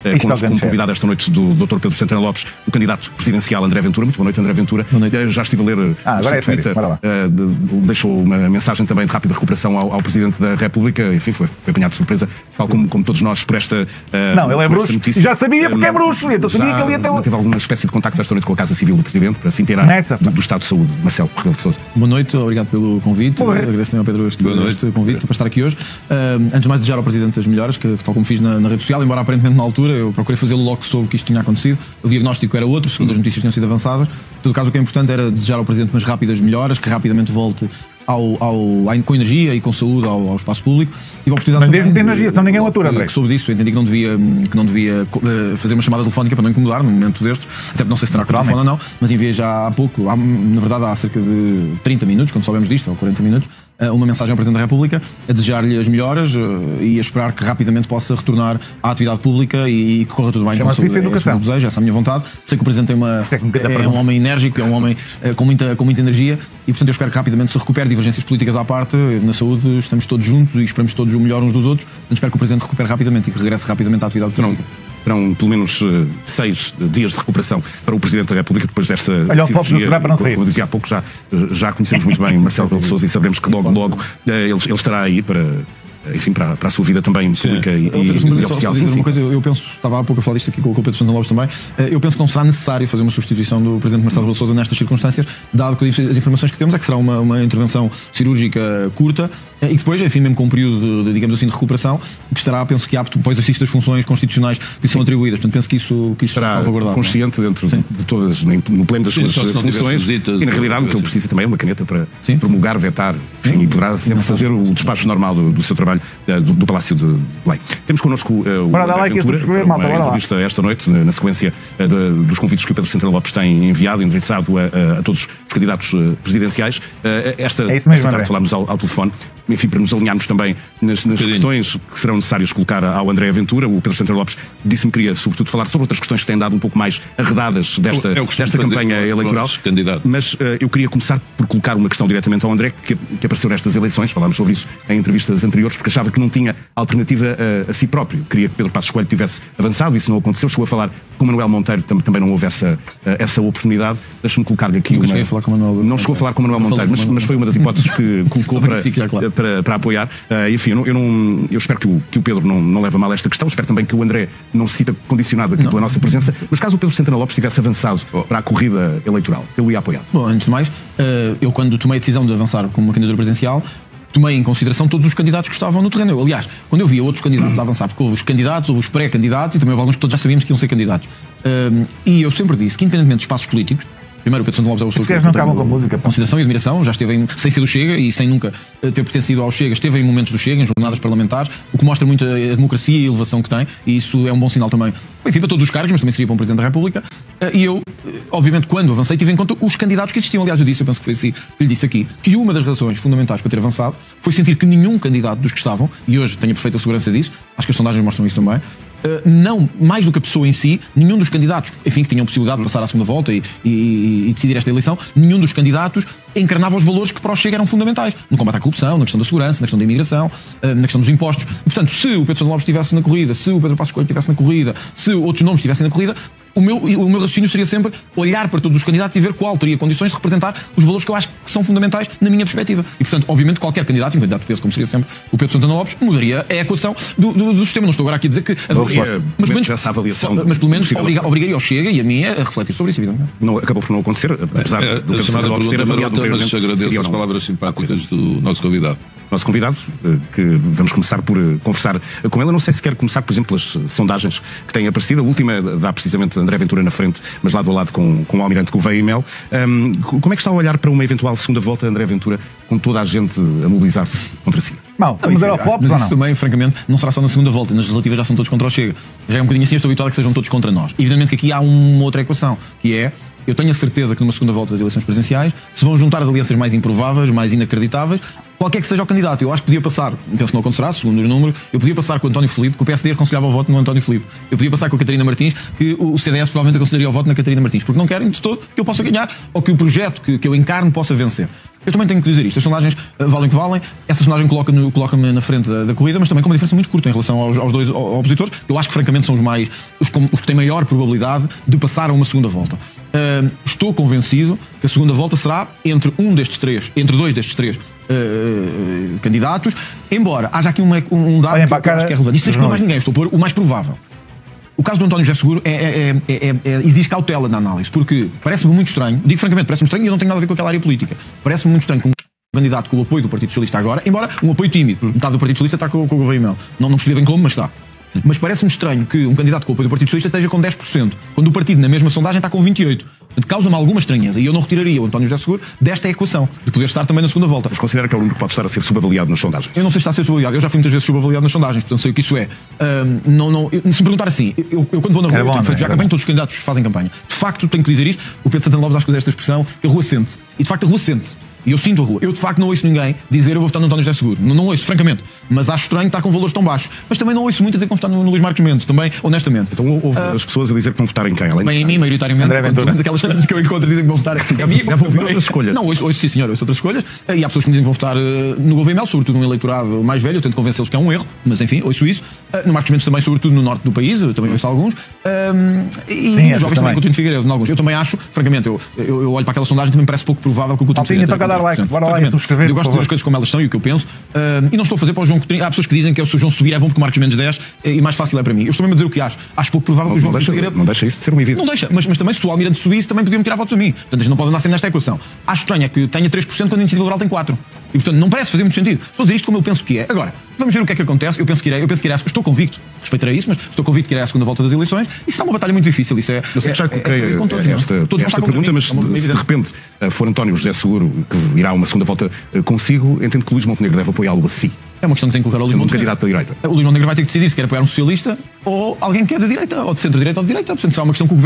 Como convidado esta noite do Dr. Pedro Santana Lopes, o candidato presidencial André Ventura. Muito boa noite, André Ventura. Já estive a ler agora o seu Twitter, deixou uma mensagem também de rápida recuperação ao Presidente da República. Enfim, foi apanhado de surpresa, tal como todos nós, por esta Não, ele é bruxo. Notícia. Já sabia porque é bruxo. Então sabia que ele ia ter... Teve alguma espécie de contacto esta noite com a Casa Civil do Presidente para se inteirar do estado de saúde. Marcelo Rebelo de Sousa. Boa noite, obrigado pelo convite. Agradeço também ao Pedro este convite para estar aqui hoje. Antes de mais, desejar ao Presidente as melhoras, que tal como fiz na rede social, embora aparentemente na altura eu procurei fazê-lo logo soube que isto tinha acontecido. O diagnóstico era outro, segundo as notícias tinham sido avançadas. Em todo caso, o que é importante era desejar ao Presidente umas rápidas melhoras, que rapidamente volte com energia e com saúde ao espaço público. Tive a oportunidade mas mesmo tem energia, senão ninguém o atura, André. Soube disso, eu entendi que não devia fazer uma chamada telefónica para não incomodar num momento destes, até porque não sei se terá telefone ou não, mas enviei já há pouco, na verdade há cerca de 30 minutos, quando soubemos disto, ou 40 minutos, uma mensagem ao Presidente da República a desejar-lhe as melhoras e a esperar que rapidamente possa retornar à atividade pública e que corra tudo bem com a saúde. Esse é o desejo, essa é a minha vontade. Sei que o Presidente é um homem enérgico, é um homem com muita energia e, portanto, eu espero que rapidamente se recupere, divergências políticas à parte. Na saúde estamos todos juntos e esperamos todos o melhor uns dos outros. Portanto, espero que o Presidente recupere rapidamente e que regresse rapidamente à atividade pública. Serão pelo menos 6 dias de recuperação para o Presidente da República depois desta cirurgia. Como eu dizia há pouco, já conhecemos muito bem Marcelo Rebelo de Sousa e sabemos que logo ele estará aí para a sua vida também pública e oficial. Eu penso, estava há pouco a falar disto aqui com o Pedro Santana Lopes também, eu penso que não será necessário fazer uma substituição do Presidente Marcelo Rebelo de Sousa nestas circunstâncias, dado que as informações que temos é que será uma intervenção cirúrgica curta e depois, enfim, mesmo com um período digamos assim, de recuperação, que estará, penso que apto para o exercício das funções constitucionais que são atribuídas. Portanto, penso que isso estará salvaguardado. Consciente dentro de todas, no pleno das suas funções, e na realidade o que ele precisa também é uma caneta para promulgar, vetar, enfim, e poderá sempre fazer o despacho normal do seu trabalho do Palácio de Belém. Temos connosco o André Ventura para uma entrevista esta noite, na sequência dos convites que o Pedro Santana Lopes tem enviado, endereçado a todos os candidatos presidenciais. Esta tarde falámos ao telefone, enfim, para nos alinharmos também nas questões que serão necessárias colocar ao André Ventura. O Pedro Santana Lopes disse-me que queria, sobretudo, falar sobre outras questões que têm dado um pouco mais arredadas desta campanha eleitoral. Mas eu queria começar por colocar uma questão diretamente ao André, que apareceu nestas eleições. Falámos sobre isso em entrevistas anteriores, porque achava que não tinha alternativa a si próprio. Queria que Pedro Passos Coelho tivesse avançado, isso não aconteceu. Chegou a falar com Manuel Monteiro, também não houve essa oportunidade. Deixa-me colocar aqui uma... Cheguei a falar com Manuel... Não chegou a falar com Manuel Monteiro, mas foi uma das hipóteses que colocou para apoiar. Enfim, eu espero que o Pedro não leve a mal esta questão. Espero também que o André não se sinta condicionado aqui pela nossa presença. Mas caso o Pedro Santana Lopes tivesse avançado para a corrida eleitoral, ele ia apoiar. Bom, antes de mais, eu quando tomei a decisão de avançar como uma candidatura presidencial, tomei em consideração todos os candidatos que estavam no terreno. Aliás, quando eu via outros candidatos a avançar, porque houve os candidatos, houve os pré-candidatos e também houve alguns que todos já sabíamos que iam ser candidatos. E eu sempre disse que, independentemente dos espaços políticos, primeiro, o Pedro Santana Lopes é o pessoa que não acabam com a música. Consideração e admiração, já esteve sem ser do Chega e sem nunca ter pertencido ao Chega, esteve em momentos do Chega, em jornadas parlamentares, o que mostra muito a democracia e a elevação que tem, e isso é um bom sinal também, enfim, para todos os cargos, mas também seria para um Presidente da República. E eu, obviamente, quando avancei, tive em conta os candidatos que existiam. Aliás, eu penso que foi assim que lhe disse aqui, que uma das razões fundamentais para ter avançado foi sentir que nenhum candidato dos que estavam, e hoje tenho a perfeita segurança disso, acho que as sondagens mostram isso também, não, mais do que a pessoa em si, nenhum dos candidatos, enfim, que tinham possibilidade de passar à segunda volta e decidir esta eleição, nenhum dos candidatos encarnava os valores que para o Chega eram fundamentais, no combate à corrupção, na questão da segurança, na questão da imigração, na questão dos impostos. E, portanto, se o Pedro Santana Lopes estivesse na corrida, se o Pedro Passos Coelho estivesse na corrida, se outros nomes estivessem na corrida, o meu raciocínio seria sempre olhar para todos os candidatos e ver qual teria condições de representar os valores que eu acho que são fundamentais na minha perspectiva. E, portanto, obviamente, qualquer candidato, um candidato de peso, como seria sempre o Pedro Santana Lopes, mudaria a equação do sistema. Não estou agora aqui a dizer que... Mas pelo menos obrigaria o Chega e a mim a refletir sobre isso, evidentemente. Acabou por não acontecer, apesar do Pedro Santana Lopes ter avaliado mas agradeço as palavras simpáticas do nosso convidado. Nosso convidado, que vamos começar por conversar com ele. Eu não sei se quer começar, por exemplo, pelas sondagens que têm aparecido. A última dá precisamente André Ventura na frente, mas lado a lado com o Almirante Gouveia e Mel. Como é que está a olhar para uma eventual segunda volta, André Ventura, com toda a gente a mobilizar-se contra si? Não, mas isso também, francamente, não será só na segunda volta. Nas legislativas já são todos contra o Chega. Já é um bocadinho assim, estou habituado a que sejam todos contra nós. Evidentemente que aqui há uma outra equação, que é... Eu tenho a certeza que numa segunda volta das eleições presidenciais se vão juntar as alianças mais improváveis, mais inacreditáveis, qualquer que seja o candidato. Eu acho que podia passar, penso que não acontecerá, segundo os números, eu podia passar com o António Filipe, que o PSD aconselhava o voto no António Filipe. Eu podia passar com a Catarina Martins, que o CDS provavelmente aconselharia o voto na Catarina Martins, porque não querem de todo que eu possa ganhar ou que o projeto que eu encarno possa vencer. Eu também tenho que dizer isto. As sondagens valem o que valem. Essa sondagem coloca-me na frente da corrida, mas também com uma diferença muito curta em relação aos dois opositores, que eu acho que francamente são os que têm maior probabilidade de passar a uma segunda volta. Estou convencido que a segunda volta será entre dois destes três candidatos, embora haja aqui um dado que eu acho que é relevante. Isto não exclui mais ninguém, estou a pôr o mais provável. O caso do António José Seguro exige cautela na análise, porque parece-me muito estranho, digo francamente, parece-me estranho e eu não tenho nada a ver com aquela área política. Parece-me muito estranho que um candidato com o apoio do Partido Socialista agora, embora um apoio tímido, metade do Partido Socialista está com o Gouveia Mel. Não percebi bem como, mas está. Mas parece-me estranho que um candidato com o apoio do Partido Socialista esteja com 10%, quando o partido na mesma sondagem está com 28%. Portanto, causa-me alguma estranheza. E eu não retiraria o António José Seguro desta equação, de poder estar também na segunda volta. Mas considera que é o único que pode estar a ser subavaliado nas sondagens? Eu não sei se está a ser subavaliado. Eu já fui muitas vezes subavaliado nas sondagens, portanto sei o que isso é. Se me perguntar assim, eu quando vou na rua, eu tenho feito já campanha, todos os candidatos fazem campanha. De facto, tenho que dizer isto, o Pedro Santana Lopes acho que usa esta expressão, que a rua sente-se. E de facto a rua sente-se. E eu sinto a rua. Eu de facto não ouço ninguém dizer eu vou votar no António José Seguro. Não ouço, francamente. Mas acho estranho estar com valores tão baixos. Mas também não ouço muito a dizer que vão votar no Luís Marques Mendes, também, honestamente. Então houve as pessoas a dizer que vão votar em quem? Além bem, em mim, maioritariamente. Aquelas coisas que eu encontro dizem que vão votar em mim. Deve ouvir outras escolhas. Não, ouço sim senhor, ouço outras escolhas. E há pessoas que me dizem que vão votar no Gouveia Mel, sobretudo no eleitorado mais velho. Eu tento convencê-los que é um erro, mas enfim, ouço isso. No Marques Mendes também, sobretudo no norte do país, eu também ouço alguns. E os jovens também, Coutinho de Figueiredo, em alguns. Eu também acho, francamente, eu olho para aquela sondagem e também parece pouco provável que o Coutinho de Figueiredo. Toca dar like, bora lá e subscrever. Eu gosto de dizer as coisas como elas são e o que eu penso. E não estou a fazer para o João Coutinho. Há pessoas que dizem que se o João subir é bom porque o Marques Mendes 10 e mais fácil é para mim. Eu estou mesmo a dizer o que acho. Acho pouco provável que o João Coutinho de Figueiredo. Não deixa isso de ser uma evidência. Não deixa, mas também se o Almirante subisse também podiam tirar votos a mim. Portanto, a gente não pode andar sempre nesta equação. Acho estranho é que tenha 3% quando a iniciativa liberal tem 4%. E portanto não parece fazer muito sentido. Estou a dizer isto como eu penso que é. Agora, vamos ver o que é que acontece. Eu penso que irei, estou convicto, respeitarei isso, mas estou convicto que irei à segunda volta das eleições. Isso será uma batalha muito difícil. Isso é. Eu sei que já coloquei esta pergunta, mas se de repente for António José Seguro que irá a uma segunda volta consigo, entendo que Luís Montenegro deve apoiá-lo a si. É uma questão que tem que colocar o Luís Montenegro. Candidato da direita. O Luís Montenegro vai ter que decidir se quer apoiar um socialista ou alguém que é da direita, ou de centro-direita ou de direita. Portanto, será uma questão que o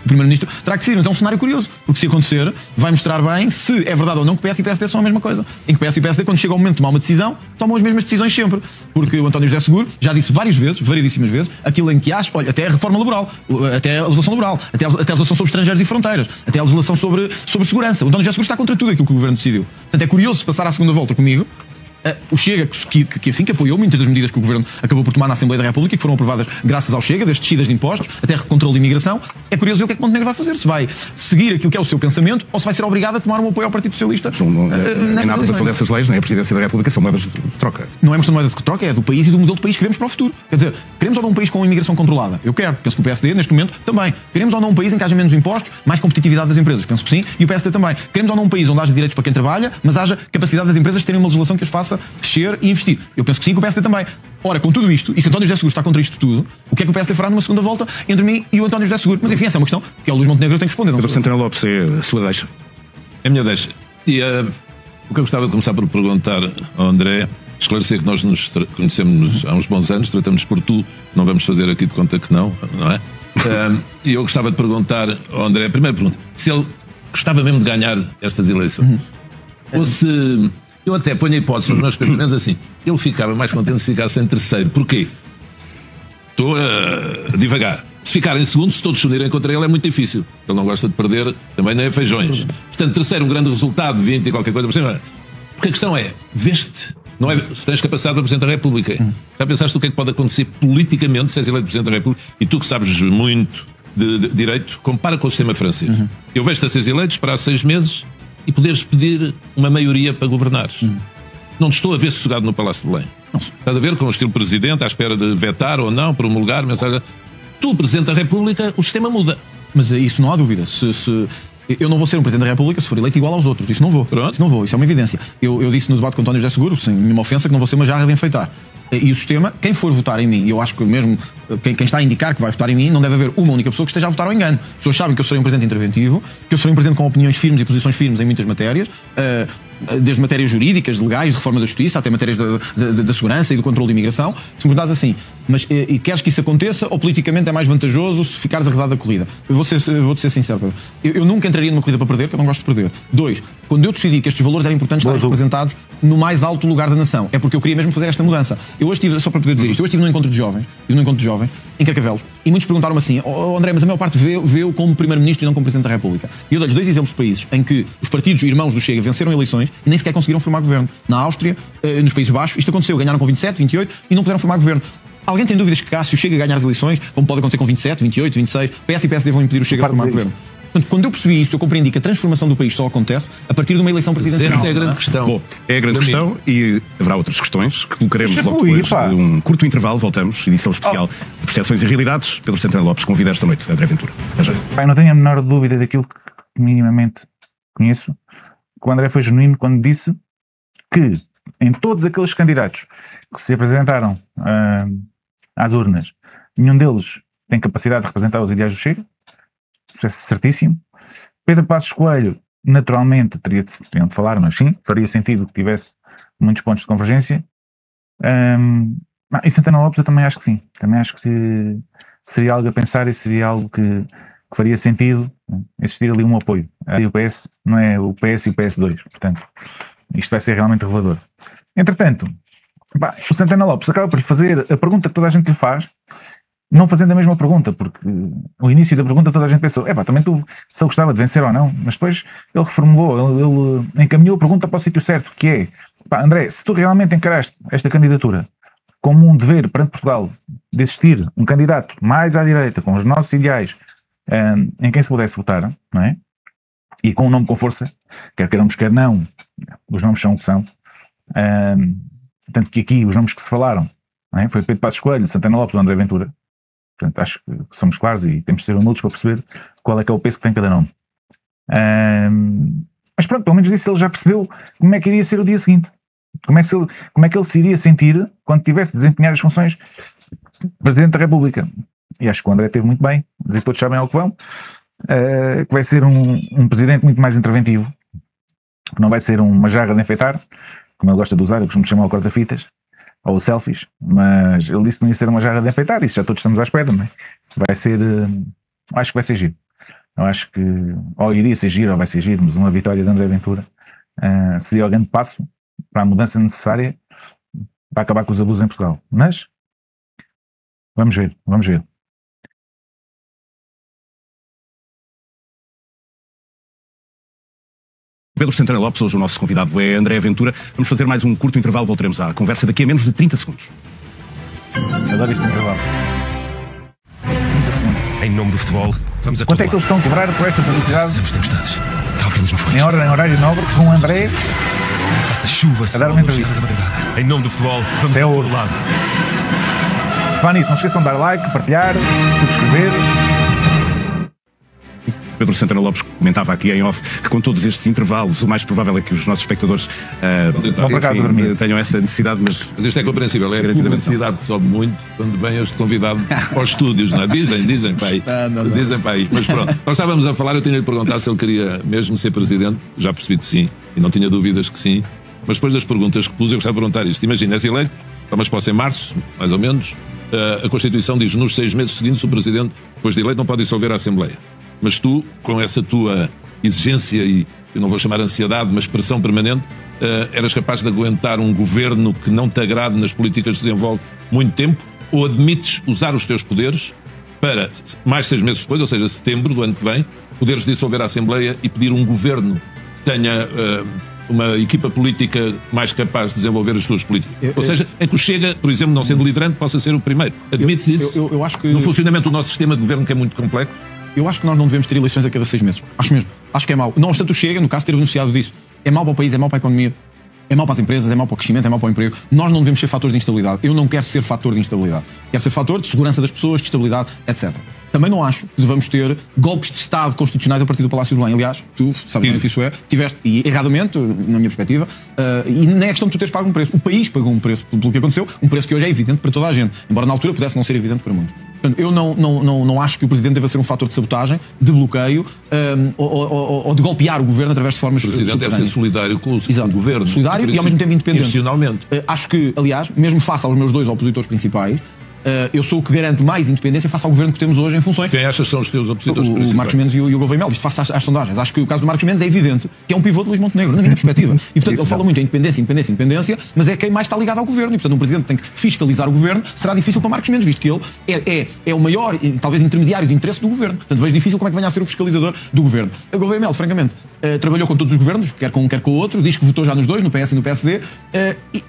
Primeiro-Ministro terá que decidir. Mas é um cenário curioso, porque se acontecer, vai mostrar bem se é verdade ou não que PS e PSD são a mesma coisa. Em que PS e PSD, quando chega ao momento de tomar uma decisão, tomam as mesmas decisões sempre. Porque o António José Seguro já disse variedíssimas vezes, aquilo em que acha, olha, até a reforma laboral, até a legislação laboral, até a legislação sobre estrangeiros e fronteiras, até a legislação sobre segurança. O António José Seguro está contra tudo aquilo que o Governo decidiu. Portanto, é curioso passar à segunda volta comigo. O Chega, que apoiou muitas das medidas que o Governo acabou por tomar na Assembleia da República, que foram aprovadas graças ao Chega, das descidas de impostos, até controle de imigração. É curioso ver o que é que Montenegro vai fazer, se vai seguir aquilo que é o seu pensamento ou se vai ser obrigado a tomar um apoio ao Partido Socialista. Na aprovação dessas leis, não é a Presidência da República, são moedas de troca. Não é uma moeda de troca, é do país e do modelo de país que vemos para o futuro. Quer dizer, queremos ou não um país com imigração controlada? Eu quero, penso que o PSD, neste momento, também. Queremos ou não um país em que haja menos impostos, mais competitividade das empresas? Penso que sim, e o PSD também. Queremos ou não um país onde haja direitos para quem trabalha, mas haja capacidade das empresas de terem uma legislação que as faça crescer e investir? Eu penso que sim, que o PSD também. Ora, com tudo isto, e se António José Seguro está contra isto tudo, o que é que o PSD fará numa segunda volta entre mim e o António José Seguro? Mas enfim, essa é uma questão que o Luís Montenegro tem que responder. Pedro Santana Lopes, é a sua deixa. É a minha deixa. E o que eu gostava de começar por perguntar ao André, esclarecer que nós nos conhecemos há uns bons anos, tratamos por tu, não vamos fazer aqui de conta que não é? E eu gostava de perguntar ao André, a primeira pergunta, se ele gostava mesmo de ganhar estas eleições. Ou se... Eu até ponho a hipótese nos meus pensamentos assim, ele ficava mais contente se ficasse em terceiro. Porquê? Estou a divagar. Se ficar em segundo, se todos se unirem contra ele, é muito difícil. Ele não gosta de perder, também nem a feijões. Portanto, terceiro, um grande resultado, 20 e qualquer coisa por cima. Porque a questão é, veste, não é se tens capacidade para Presidente da República. Já pensaste o que é que pode acontecer politicamente se és eleito Presidente da República? E tu que sabes muito de direito, compara com o sistema francês. Eu vejo-te a seres eleito, esperar 6 meses e poderes pedir uma maioria para governares. Não te estou a ver sossegado no Palácio de Belém. Estás a ver com o estilo presidente, à espera de vetar ou não, promulgar, mensagem. Tu, Presidente da República, o sistema muda. Mas isso não há dúvida. Eu não vou ser um Presidente da República se for eleito igual aos outros. Isso não vou. Pronto. Isso não vou. Isso é uma evidência. Eu disse no debate com António José Seguro, sem nenhuma ofensa, que não vou ser uma jarra de enfeitar. E o sistema, quem for votar em mim, e eu acho que mesmo quem está a indicar que vai votar em mim, não deve haver uma única pessoa que esteja a votar ao engano. As pessoas sabem que eu serei um Presidente interventivo, que eu serei um Presidente com opiniões firmes e posições firmes em muitas matérias, desde matérias jurídicas, legais, de reforma da justiça, até matérias da segurança e do controle de imigração. Se me perguntares assim, Mas e queres que isso aconteça ou politicamente é mais vantajoso se ficares arredado da corrida? Eu vou-te ser sincero, Pedro. Eu nunca entraria numa corrida para perder, porque eu não gosto de perder. 2, quando eu decidi que estes valores eram importantes estarem representados no mais alto lugar da nação, é porque eu queria mesmo fazer esta mudança. Eu hoje estive, só para poder dizer isto, eu hoje estive num encontro de jovens, em Carcavelos, e muitos perguntaram-me assim: André, mas a maior parte vê-o como Primeiro-Ministro e não como Presidente da República. E eu dei-lhes 2 exemplos de países em que os partidos irmãos do Chega venceram eleições e nem sequer conseguiram formar governo. Na Áustria, nos Países Baixos, isto aconteceu, ganharam com 27, 28 e não puderam formar governo. Alguém tem dúvidas que Cássio chega a ganhar as eleições, como pode acontecer com 27, 28, 26, PS e PSD vão impedir o Chega a formar governo? Portanto, quando eu percebi isso, eu compreendi que a transformação do país só acontece a partir de uma eleição presidencial. Essa é a grande questão. Bom, é a grande questão e haverá outras questões que colocaremos logo depois de um curto intervalo. Voltamos, edição especial de Percepções e Realidades. Pedro Santana Lopes convida esta noite André Ventura. Eu não tenho a menor dúvida daquilo que minimamente conheço, que o André foi genuíno quando disse que em todos aqueles candidatos que se apresentaram às urnas, nenhum deles tem capacidade de representar os ideais do Chega. Isso é certíssimo. Pedro Passos Coelho, naturalmente, teriam de falar, mas sim, faria sentido que tivesse muitos pontos de convergência. E Santana Lopes eu também acho que sim. Também acho que seria algo a pensar e seria algo que faria sentido existir ali um apoio. E o PS não é o PS e o PS2, portanto, isto vai ser realmente revelador. Entretanto, o Santana Lopes acaba por fazer a pergunta que toda a gente lhe faz, não fazendo a mesma pergunta, porque no início da pergunta toda a gente pensou, também tu, se ele gostava de vencer ou não, mas depois ele reformulou, ele encaminhou a pergunta para o sítio certo, que é, André, se tu realmente encaraste esta candidatura como um dever perante Portugal de existir um candidato mais à direita, com os nossos ideais, em quem se pudesse votar, não é? E com um nome com força, quer queiramos, quer não, os nomes são o que são, tanto que aqui os nomes que se falaram, não é? Foi Pedro Passos Coelho, Santana Lopes ou André Ventura. Portanto, acho que somos claros e temos de ser humildes para perceber qual é que é o peso que tem cada nome. Mas pronto, pelo menos disso ele já percebeu como é que iria ser o dia seguinte. Como é que ele se iria sentir quando tivesse de desempenhar as funções de Presidente da República. E acho que o André esteve muito bem, dizer que todos sabem ao que vão, que vai ser um Presidente muito mais interventivo, que não vai ser uma jarra de enfeitar, como ele gosta de usar, eu costumo chamar o corta-fitas, ou selfies, mas ele disse que não ia ser uma jarra de enfeitar, isso já todos estamos à espera, não é? Vai ser, acho que vai ser giro. Eu acho que, ou iria ser giro, ou vai ser giro, mas uma vitória de André Ventura seria o grande passo para a mudança necessária para acabar com os abusos em Portugal. Mas, vamos ver. Pedro Santana Lopes, hoje o nosso convidado é André Ventura. Vamos fazer mais um curto intervalo, voltaremos à conversa daqui a menos de 30 segundos. Adoro este intervalo. Em nome do futebol, vamos a quanto é que eles estão a cobrar por esta publicidade? Tempestades. Calcamos no fogo. Em horário nobre, com o André faça chuva, a dar uma entrevista. Em nome do futebol, vamos a todo lado. Falar nisso, não esqueçam de dar like, partilhar, subscrever. Pedro Santana Lopes comentava aqui em off que com todos estes intervalos o mais provável é que os nossos espectadores tenham essa necessidade, mas isto é compreensível, a publicidade sobe muito quando vem este convidado aos estúdios, não é? Dizem para aí, dizem para aí, mas pronto, nós estávamos a falar, eu tinha-lhe perguntado se ele queria mesmo ser Presidente, já percebi que sim, e não tinha dúvidas que sim, mas depois das perguntas que pus eu gostava de perguntar isto, imagina, és eleito, mas pode ser em março, mais ou menos, a Constituição diz nos 6 meses seguintes o Presidente, depois de eleito, não pode dissolver a Assembleia. Mas tu, com essa tua exigência e, eu não vou chamar ansiedade, mas pressão permanente, eras capaz de aguentar um governo que não te agrade nas políticas que desenvolve muito tempo, ou admites usar os teus poderes para, mais 6 meses depois, ou seja, setembro do ano que vem, poderes dissolver a Assembleia e pedir um governo que tenha uma equipa política mais capaz de desenvolver as suas políticas. Ou seja, em que o Chega, por exemplo, não sendo liderante, possa ser o primeiro. Admites isso? Eu acho que no funcionamento do nosso sistema de governo, que é muito complexo? Eu acho que nós não devemos ter eleições a cada 6 meses. Acho mesmo. Acho que é mau. Não obstante o Chega, no caso, ter beneficiado disso. É mau para o país, é mau para a economia, é mau para as empresas, é mau para o crescimento, é mau para o emprego. Nós não devemos ser fatores de instabilidade. Eu não quero ser fator de instabilidade. Quero ser fator de segurança das pessoas, de estabilidade, etc. Também não acho que devamos ter golpes de Estado constitucionais a partir do Palácio de Belém. Aliás, tu sabes bem o que isso é. Tiveste, e erradamente, na minha perspectiva, e nem é questão de tu teres pago um preço. O país pagou um preço pelo que aconteceu, um preço que hoje é evidente para toda a gente, embora na altura pudesse não ser evidente para muitos. Portanto, eu não acho que o Presidente deva ser um fator de sabotagem, de bloqueio ou de golpear o Governo através de formas... O Presidente deve ser solidário com o Governo. Solidário e ao mesmo tempo independente. Institucionalmente. Acho que, aliás, mesmo face aos meus 2 opositores principais, Eu sou o que garanto mais independência face ao governo que temos hoje em funções. Quem achas são os teus opositores O Marcos Mendes e o Gouveia Melo. Isto face às sondagens. Acho que o caso do Marcos Mendes é evidente que é um pivô de Luís Montenegro, na minha perspectiva. E portanto ele fala muito em independência, mas é quem mais está ligado ao governo. E portanto um presidente tem que fiscalizar o governo. Será difícil para Marcos Mendes, visto que ele é o maior, talvez intermediário de interesse do governo. Portanto vejo difícil como é que venha a ser o fiscalizador do governo. O Gouveia Melo, francamente, trabalhou com todos os governos, quer com um, quer com o outro, diz que votou já nos dois, no PS e no PSD,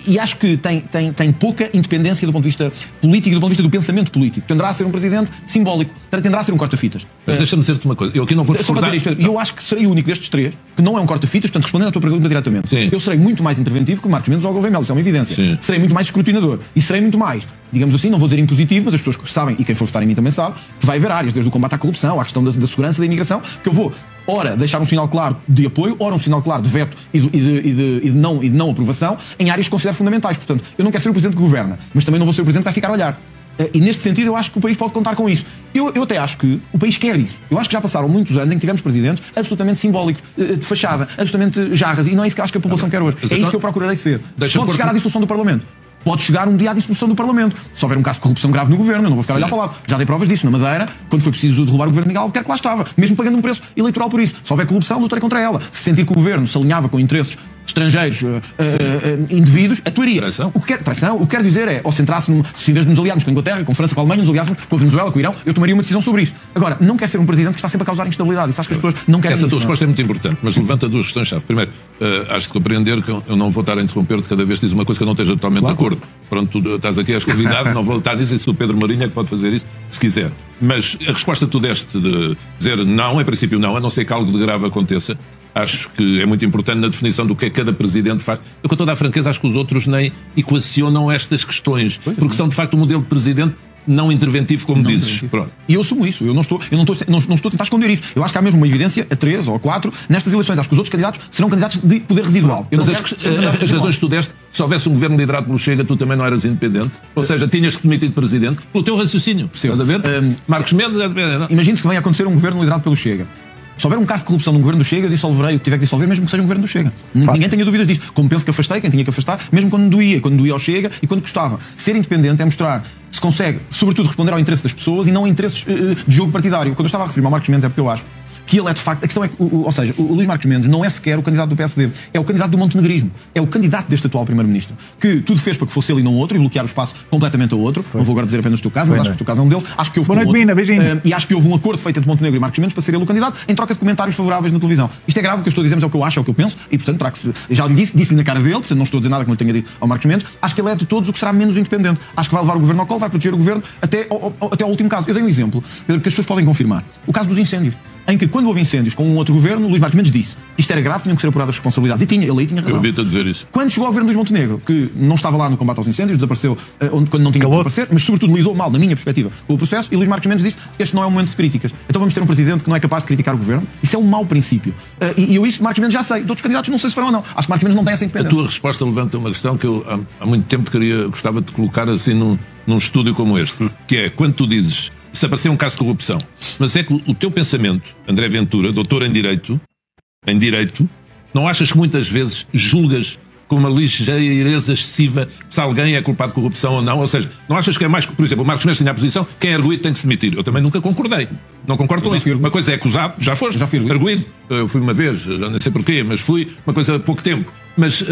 e acho que tem pouca independência do ponto de vista político e do ponto de vista do pensamento político. Tenderá a ser um presidente simbólico, tenderá a ser um corta-fitas. Mas deixa-me dizer-te uma coisa, eu aqui não vou discordar. Eu acho que serei o único destes três que não é um corta-fitas, portanto, respondendo à tua pergunta diretamente, Sim. eu serei muito mais interventivo que o Marcos Mendes ou o Gouveia Melo, isso é uma evidência. Sim. Serei muito mais escrutinador e serei muito mais, digamos assim, não vou dizer impositivo, mas as pessoas que sabem, e quem for votar em mim também sabe, que vai haver áreas, desde o combate à corrupção, à questão da segurança, da imigração, que eu vou, ora, deixar um sinal claro de apoio, ora um sinal claro de veto e de não aprovação, em áreas que considero fundamentais. Portanto, eu não quero ser o presidente que governa, mas também não vou ser o presidente que vai ficar a olhar. E neste sentido eu acho que o país pode contar com isso. Eu até acho que o país quer isso. Eu acho que já passaram muitos anos em que tivemos presidentes absolutamente simbólicos, de fachada, absolutamente jarras, e não é isso que eu acho que a população quer hoje. É isso que eu procurarei ser. Pode chegar à dissolução do Parlamento. Pode chegar um dia à dissolução do Parlamento. Se houver um caso de corrupção grave no governo, eu não vou ficar a olhar para o lado. Já dei provas disso. Na Madeira, quando foi preciso derrubar o governo de Miguel Albuquerque, lá estava. Mesmo pagando um preço eleitoral por isso. Se houver corrupção, lutarei contra ela. Se sentir que o governo se alinhava com interesses estrangeiros, indivíduos, atuaria. Traição? O que quero dizer é, ou se em vez de nos aliarmos com a Inglaterra, com a França, com a Alemanha, nos aliássemos com a Venezuela, com o Irão, eu tomaria uma decisão sobre isso. Agora, não quer ser um presidente que está sempre a causar instabilidade. Isso acho que as pessoas não querem. Essa tua resposta é muito importante, mas levanta duas questões-chave. Primeiro, has de compreender que eu não vou estar a interromper-te cada vez que diz uma coisa que eu não esteja totalmente de acordo. Pronto, tu estás aqui, és convidado, não vou estar a dizer se o Pedro Marinho é que pode fazer isso, se quiser. Mas a resposta que tu deste de dizer não, em princípio não, a não ser que algo de grave aconteça, acho que é muito importante na definição do que é que cada presidente faz. Eu, com toda a franqueza, acho que os outros nem equacionam estas questões, porque são de facto um modelo de presidente não interventivo, como dizes. Pronto. E eu assumo isso. Eu não estou a tentar esconder isso. Eu acho que há mesmo uma evidência a 3 ou a 4 nestas eleições. Acho que os outros candidatos serão candidatos de poder residual. Mas as razões que tu deste, se houvesse um governo liderado pelo Chega, tu também não eras independente. Ou seja, tinhas que te demitir de presidente pelo teu raciocínio. Estás a ver? Marcos Mendes é independente. Imagine-se que venha acontecer um governo liderado pelo Chega. Se houver um caso de corrupção no governo do Chega, eu dissolverei o que tiver que dissolver, mesmo que seja um governo do Chega. Ninguém tenha dúvidas disso. Como penso que afastei quem tinha que afastar, mesmo quando doía ao Chega e quando gostava. Ser independente é mostrar se consegue, sobretudo, responder ao interesse das pessoas e não a interesses de jogo partidário. Quando eu estava a referir-me ao Marcos Mendes é porque eu acho que ele é de facto, a questão é que, ou seja, o Luís Marcos Mendes não é sequer o candidato do PSD, é o candidato do montenegrismo, é o candidato deste atual primeiro-ministro, que tudo fez para que fosse ele e não outro, e bloquear o espaço completamente a outro. Não vou agora dizer apenas o teu caso, mas acho que o teu caso é um deles. Acho que houve e acho que houve um acordo feito entre Montenegro e Marcos Mendes para ser ele o candidato, em troca de comentários favoráveis na televisão. Isto é grave, o que eu estou a dizer, mas é o que eu acho, é o que eu penso, e portanto terá que se, já lhe disse-lhe na cara dele, portanto não estou a dizer nada que não lhe tenha dito ao Marcos Mendes. Acho que ele é de todos o que será menos independente. Acho que vai levar o governo ao colo, vai proteger o governo até ao último caso. Eu dei um exemplo, Pedro, que as pessoas podem confirmar. O caso dos incêndios, em que quando houve incêndios com um outro governo, Luís Marcos Mendes disse isto era grave, tinham que ser apuradas as responsabilidades. E ele aí tinha razão. Eu ouvi-te a dizer isso. Quando chegou ao governo de Luís Montenegro, que não estava lá no combate aos incêndios, desapareceu quando não tinha que desaparecer, mas sobretudo lidou mal, na minha perspectiva, com o processo, e Luís Marcos Mendes disse este não é um momento de críticas. Então vamos ter um presidente que não é capaz de criticar o governo. Isso é um mau princípio. E eu isso, Marcos Mendes, já sei. De outros candidatos não sei se farão ou não. Acho que Marcos Mendes não tem essa independência. A tua resposta levanta uma questão que eu há muito tempo gostava de colocar assim num estúdio como este, que é quando tu dizes se aparecer um caso de corrupção, mas é que o teu pensamento, André Ventura, doutor em Direito, não achas que muitas vezes julgas com uma ligeireza excessiva se alguém é culpado de corrupção ou não? Ou seja, não achas que é mais, por exemplo, o Marcos Mendes tinha a posição, quem é arguído tem que se demitir. Eu também nunca concordei. Não concordo com isso. Uma coisa é acusado, já foste, já fui arguído. Eu fui uma vez, já não sei porquê, mas fui uma coisa há pouco tempo. Mas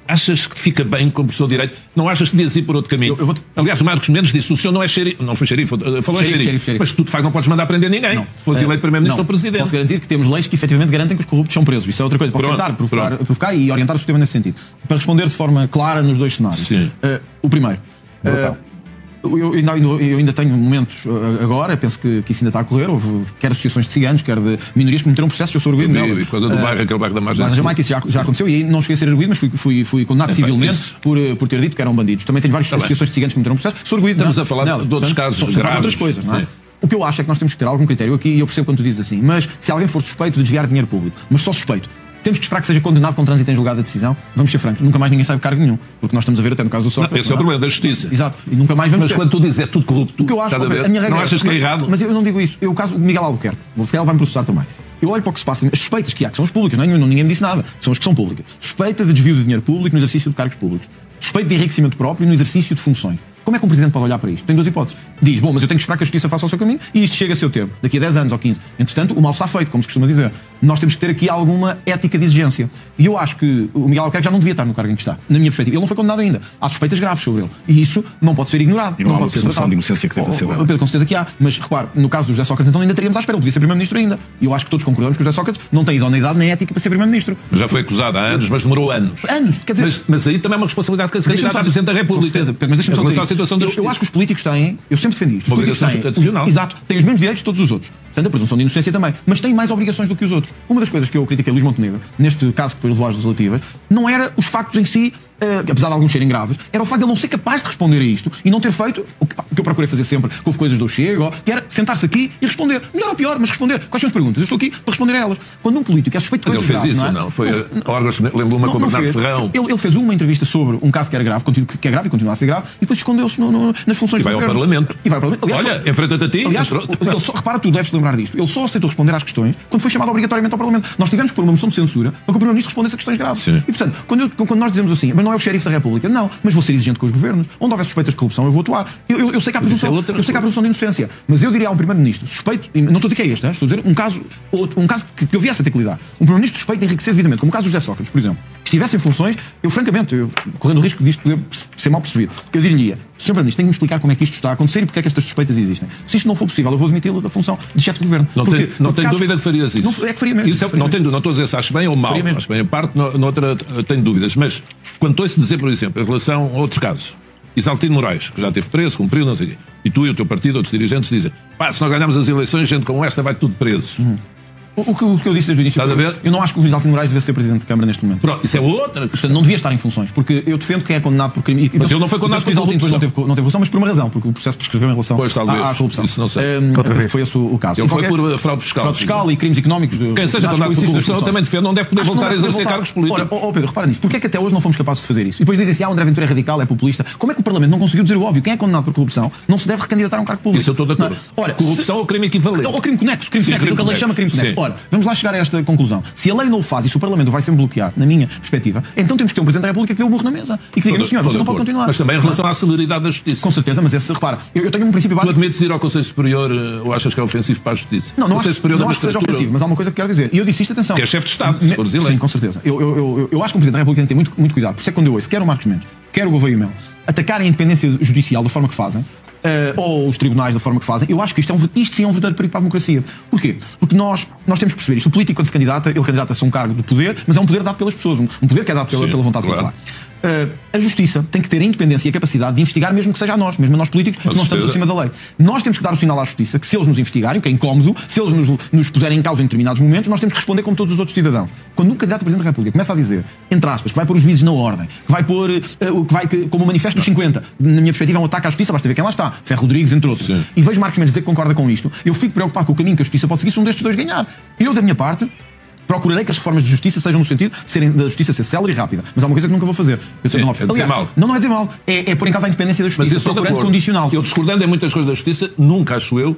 achas que fica bem como professor de Direito? Não achas que devias ir por outro caminho? Aliás, o Marcos Mendes disse: o senhor não é xerife, não foi xerife, falou em xerife. Mas tu de facto não podes mandar prender ninguém. Se fosse eleito primeiro-ministro ou presidente. Posso garantir que temos leis que efetivamente garantem que os corruptos são presos. Isso é outra coisa. Posso tentar provocar e orientar o sistema nesse sentido. Para responder de forma clara nos dois cenários. O primeiro. Eu ainda tenho momentos agora, penso que isso ainda está a correr. Houve quer associações de ciganos, quer de minorias que meteram processos. Eu sou arguído nela. Por causa do bairro, aquele bairro da Margem Sul. Jamaica, isso já aconteceu, e aí não cheguei a ser arguído, mas fui condenado civilmente por ter dito que eram bandidos. Também tenho várias associações de ciganos que meteram processos. Sou arguído. Estamos a falar de outros casos graves. Outras coisas, não é? O que eu acho é que nós temos que ter algum critério aqui, e eu percebo quando tu dizes assim, mas se alguém for suspeito de desviar dinheiro público, mas só suspeito, temos que esperar que seja condenado com trânsito em julgado a decisão. Vamos ser francos, nunca mais ninguém sai de cargo nenhum, porque nós estamos a ver até no caso do Sócrates. Esse é o problema da justiça. Exato, e nunca mais vamos ter. Mas quando tu dizes é tudo corrupto, o que eu acho, a minha regra, não achas que é errado? Mas eu não digo isso. O caso de Miguel Albuquerque, ele vai-me processar também. Eu olho para o que se passa, as suspeitas que há, que são as públicas, ninguém me disse nada, são as que são públicas. Suspeita de desvio de dinheiro público no exercício de cargos públicos. Suspeita de enriquecimento próprio no exercício de funções. Como é que um Presidente pode olhar para isto? Tem duas hipóteses. Diz, bom, mas eu tenho que esperar que a Justiça faça o seu caminho e isto chega a seu termo, daqui a 10 anos ou 15. Entretanto, o mal está feito, como se costuma dizer. Nós temos que ter aqui alguma ética de exigência. E eu acho que o Miguel Albuquerque já não devia estar no cargo em que está, na minha perspectiva. Ele não foi condenado ainda. Há suspeitas graves sobre ele. E isso não pode ser ignorado. E não há pode ser presunção de inocência que deve ser dada. Pedro, com certeza que há. Mas, repare, no caso do José Sócrates, então ainda teríamos à espera. Ele podia ser Primeiro-Ministro ainda. E eu acho que todos concordamos que o José Sócrates não tem idoneidade nem ética para ser Primeiro-Ministro. Já foi acusado há anos, mas demorou anos. Anos, quer dizer... Mas aí também é uma responsabilidade que se candidata a Presidente da República. Com certeza, mas deixa-me só dizer a situação da justiça. Eu acho que os políticos têm, eu sempre defendi isto, os políticos têm, exato, têm os mesmos direitos de todos os outros. Portanto, a presunção de inocência também, mas têm mais obrigações do que os outros. Uma das coisas que eu critiquei a Luís Montenegro, neste caso que depois levou às legislativas, não era os factos em si, apesar de alguns serem graves, era o facto de ele não ser capaz de responder a isto e não ter feito o que eu procurei fazer sempre, que houve coisas do Chega, que era sentar-se aqui e responder. Melhor ou pior, mas responder. Quais são as perguntas? Eu estou aqui para responder a elas. Quando um político é suspeito de coisas graves... Mas ele fez isso, não? Foi órgãos, levou uma com o Bernardo Ferrão. Ele fez uma entrevista sobre um caso que era grave, que é grave e continua a ser grave, e depois escondeu-se nas funções do governo. E vai ao Parlamento. Aliás, olha, enfrenta-te a ti. Aliás, ele só, repara, tu deves lembrar disto. Ele só aceitou responder às questões quando foi chamado obrigatoriamente ao Parlamento. Nós tivemos que pôr uma moção de censura para que o Primeiro-Ministro respondesse a questões graves. Sim. E, portanto, quando nós dizemos assim, mas não é o xerife da República, não, mas vou ser exigente com os governos. Onde houver suspeitas de corrupção, eu vou atuar. Eu sei que há presunção de inocência, mas eu diria a um Primeiro-Ministro suspeito, e não estou a dizer que é este, estou a dizer um caso que eu viesse a ter que lidar. Um Primeiro-Ministro suspeito de enriquecer devidamente, como o caso do José Sócrates, por exemplo, estivesse em funções, eu francamente, correndo o risco disto poder ser mal percebido, eu diria, Sr. Primeiro-Ministro, tem que me explicar como é que isto está a acontecer e porque é que estas suspeitas existem. Se isto não for possível, eu vou demiti-lo da função de chefe de governo. Não tenho dúvida que farias isso. Não, é que faria mesmo. Isso não estou a dizer se acho bem ou mal, acho bem em parte, noutra tenho dúvidas, mas quando ouço dizer, por exemplo, em relação a outros casos, Isaltino Moraes, que já teve preso, cumpriu, não sei o quê, e tu e o teu partido, outros dirigentes dizem, pá, se nós ganharmos as eleições, gente como esta vai tudo preso. O que eu disse desde o início, eu não acho que o Isaltino Moraes deve ser Presidente de Câmara neste momento. Pronto, isso é outra. Portanto, não devia estar em funções, porque eu defendo quem é condenado por crime. Mas ele não foi condenado por corrupção. Não teve corrupção, mas por uma razão, porque o processo prescreveu em relação à corrupção. Isso não sei. Foi esse o caso. Ele foi por fraude fiscal. Fraude fiscal e crimes económicos. Quem seja condenado por corrupção também defende, não deve poder voltar a exercer cargos políticos. Ora, Pedro, repara nisto. Porquê é que até hoje não fomos capazes de fazer isso? E depois dizem assim, o André Ventura é radical, é populista. Como é que o Parlamento não conseguiu dizer o óbvio? Quem é condenado por corrupção não se deve recandidatar a um cargo público. Isso eu estou de acordo. Corrupção ou crime equivalente? Ou crime conexo. Aquilo que a lei chama crime conexo. Ora, vamos lá chegar a esta conclusão. Se a lei não o faz e se o Parlamento vai sempre bloquear, na minha perspectiva, então temos que ter um Presidente da República que dê o burro na mesa e que diga, meu senhor, você não pode continuar. Mas também em relação à celeridade da justiça. Com certeza, mas esse, repara, eu tenho um princípio básico. Tu admites ir ao Conselho Superior ou achas que é ofensivo para a justiça? Não acho que seja ofensivo, mas há uma coisa que quero dizer. E eu disse isto, atenção. Que é chefe de Estado, se fores eleito. Sim, com certeza. Eu acho que o Presidente da República tem que ter muito cuidado. Por isso é que quando eu ouço, quer o Marcos Mendes, quer o Gouveia e Melo, atacarem a independência judicial da forma que fazem, ou os tribunais da forma que fazem, eu acho que isto sim é um verdadeiro perigo para a democracia. Porquê? Porque nós temos que perceber isto. O político, quando se candidata, ele candidata-se a um cargo de poder, mas é um poder dado pelas pessoas, um poder que é dado pela vontade popular. A justiça tem que ter a independência e a capacidade de investigar, mesmo que seja a nós, mesmo a nós políticos, que não estamos acima da lei. Nós temos que dar o sinal à justiça que se eles nos investigarem, o que é incómodo, se eles nos puserem em causa em determinados momentos, nós temos que responder como todos os outros cidadãos. Quando um candidato a Presidente da República começa a dizer, entre aspas, que vai pôr os juízes na ordem, que vai pôr, como o manifesto dos 50, na minha perspectiva é um ataque à justiça, basta ver quem lá está, Ferro Rodrigues, entre outros, e vejo Marcos Mendes dizer que concorda com isto, eu fico preocupado com o caminho que a justiça pode seguir se um destes dois ganhar. Eu, da minha parte, procurarei que as reformas de justiça sejam no sentido da justiça ser célere e rápida. Mas há uma coisa que nunca vou fazer. É dizer mal. Não é dizer mal. É pôr em causa a independência da justiça. Mas isso procurando condicional. Eu discordando em muitas coisas da justiça, nunca acho eu,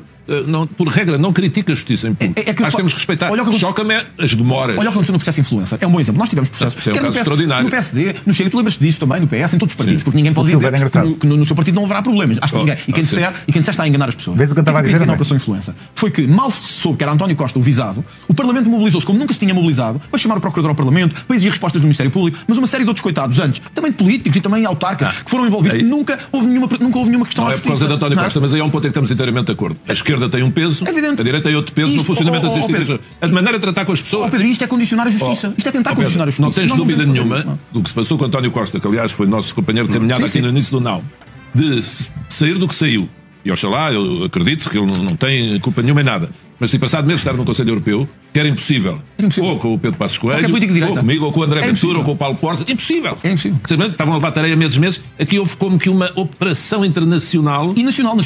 por regra, não critica a justiça em público. Acho que temos que respeitar. Choca-me as demoras. Olha o que aconteceu no processo de influência. É um bom exemplo. Nós tivemos processos. É um caso extraordinário. No PSD, no Chega, tu lembras-te disso também, no PS, em todos os partidos, porque ninguém pode dizer que no seu partido não haverá problemas. Acho que ninguém. E quem disser está a enganar as pessoas. Vês o que eu estava a dizer na Operação Influência foi que, mal se soube que era António Costa o visado, o Parlamento mobilizou-se como nunca se tinha mobilizado para chamar o Procurador ao Parlamento, para exigir respostas do Ministério Público, mas uma série de outros coitados antes, também de políticos e também autarcas, que foram envolvidos. Nunca houve nenhuma questão à justiça. Não é por causa de António Costa, mas aí é um ponto em que estamos inteiramente de acordo. A esquerda tem um peso, a direita tem outro peso no funcionamento das instituições. A de maneira de tratar com as pessoas. Pedro, isto é condicionar a justiça. Isto é tentar condicionar a justiça. Não tens dúvida nenhuma do que se passou com António Costa, que aliás foi nosso companheiro de caminhada aqui no início do NAU, de sair do que saiu. E oxalá, eu acredito que ele não tem culpa nenhuma em nada. Mas se passado mês estar no Conselho Europeu, que era impossível. Ou com o Pedro Passos Coelho, ou comigo, ou com o André Ventura, ou com o Paulo Portas. Impossível. É impossível. Estavam a levar tareia meses. Aqui houve como que uma operação internacional. E nacional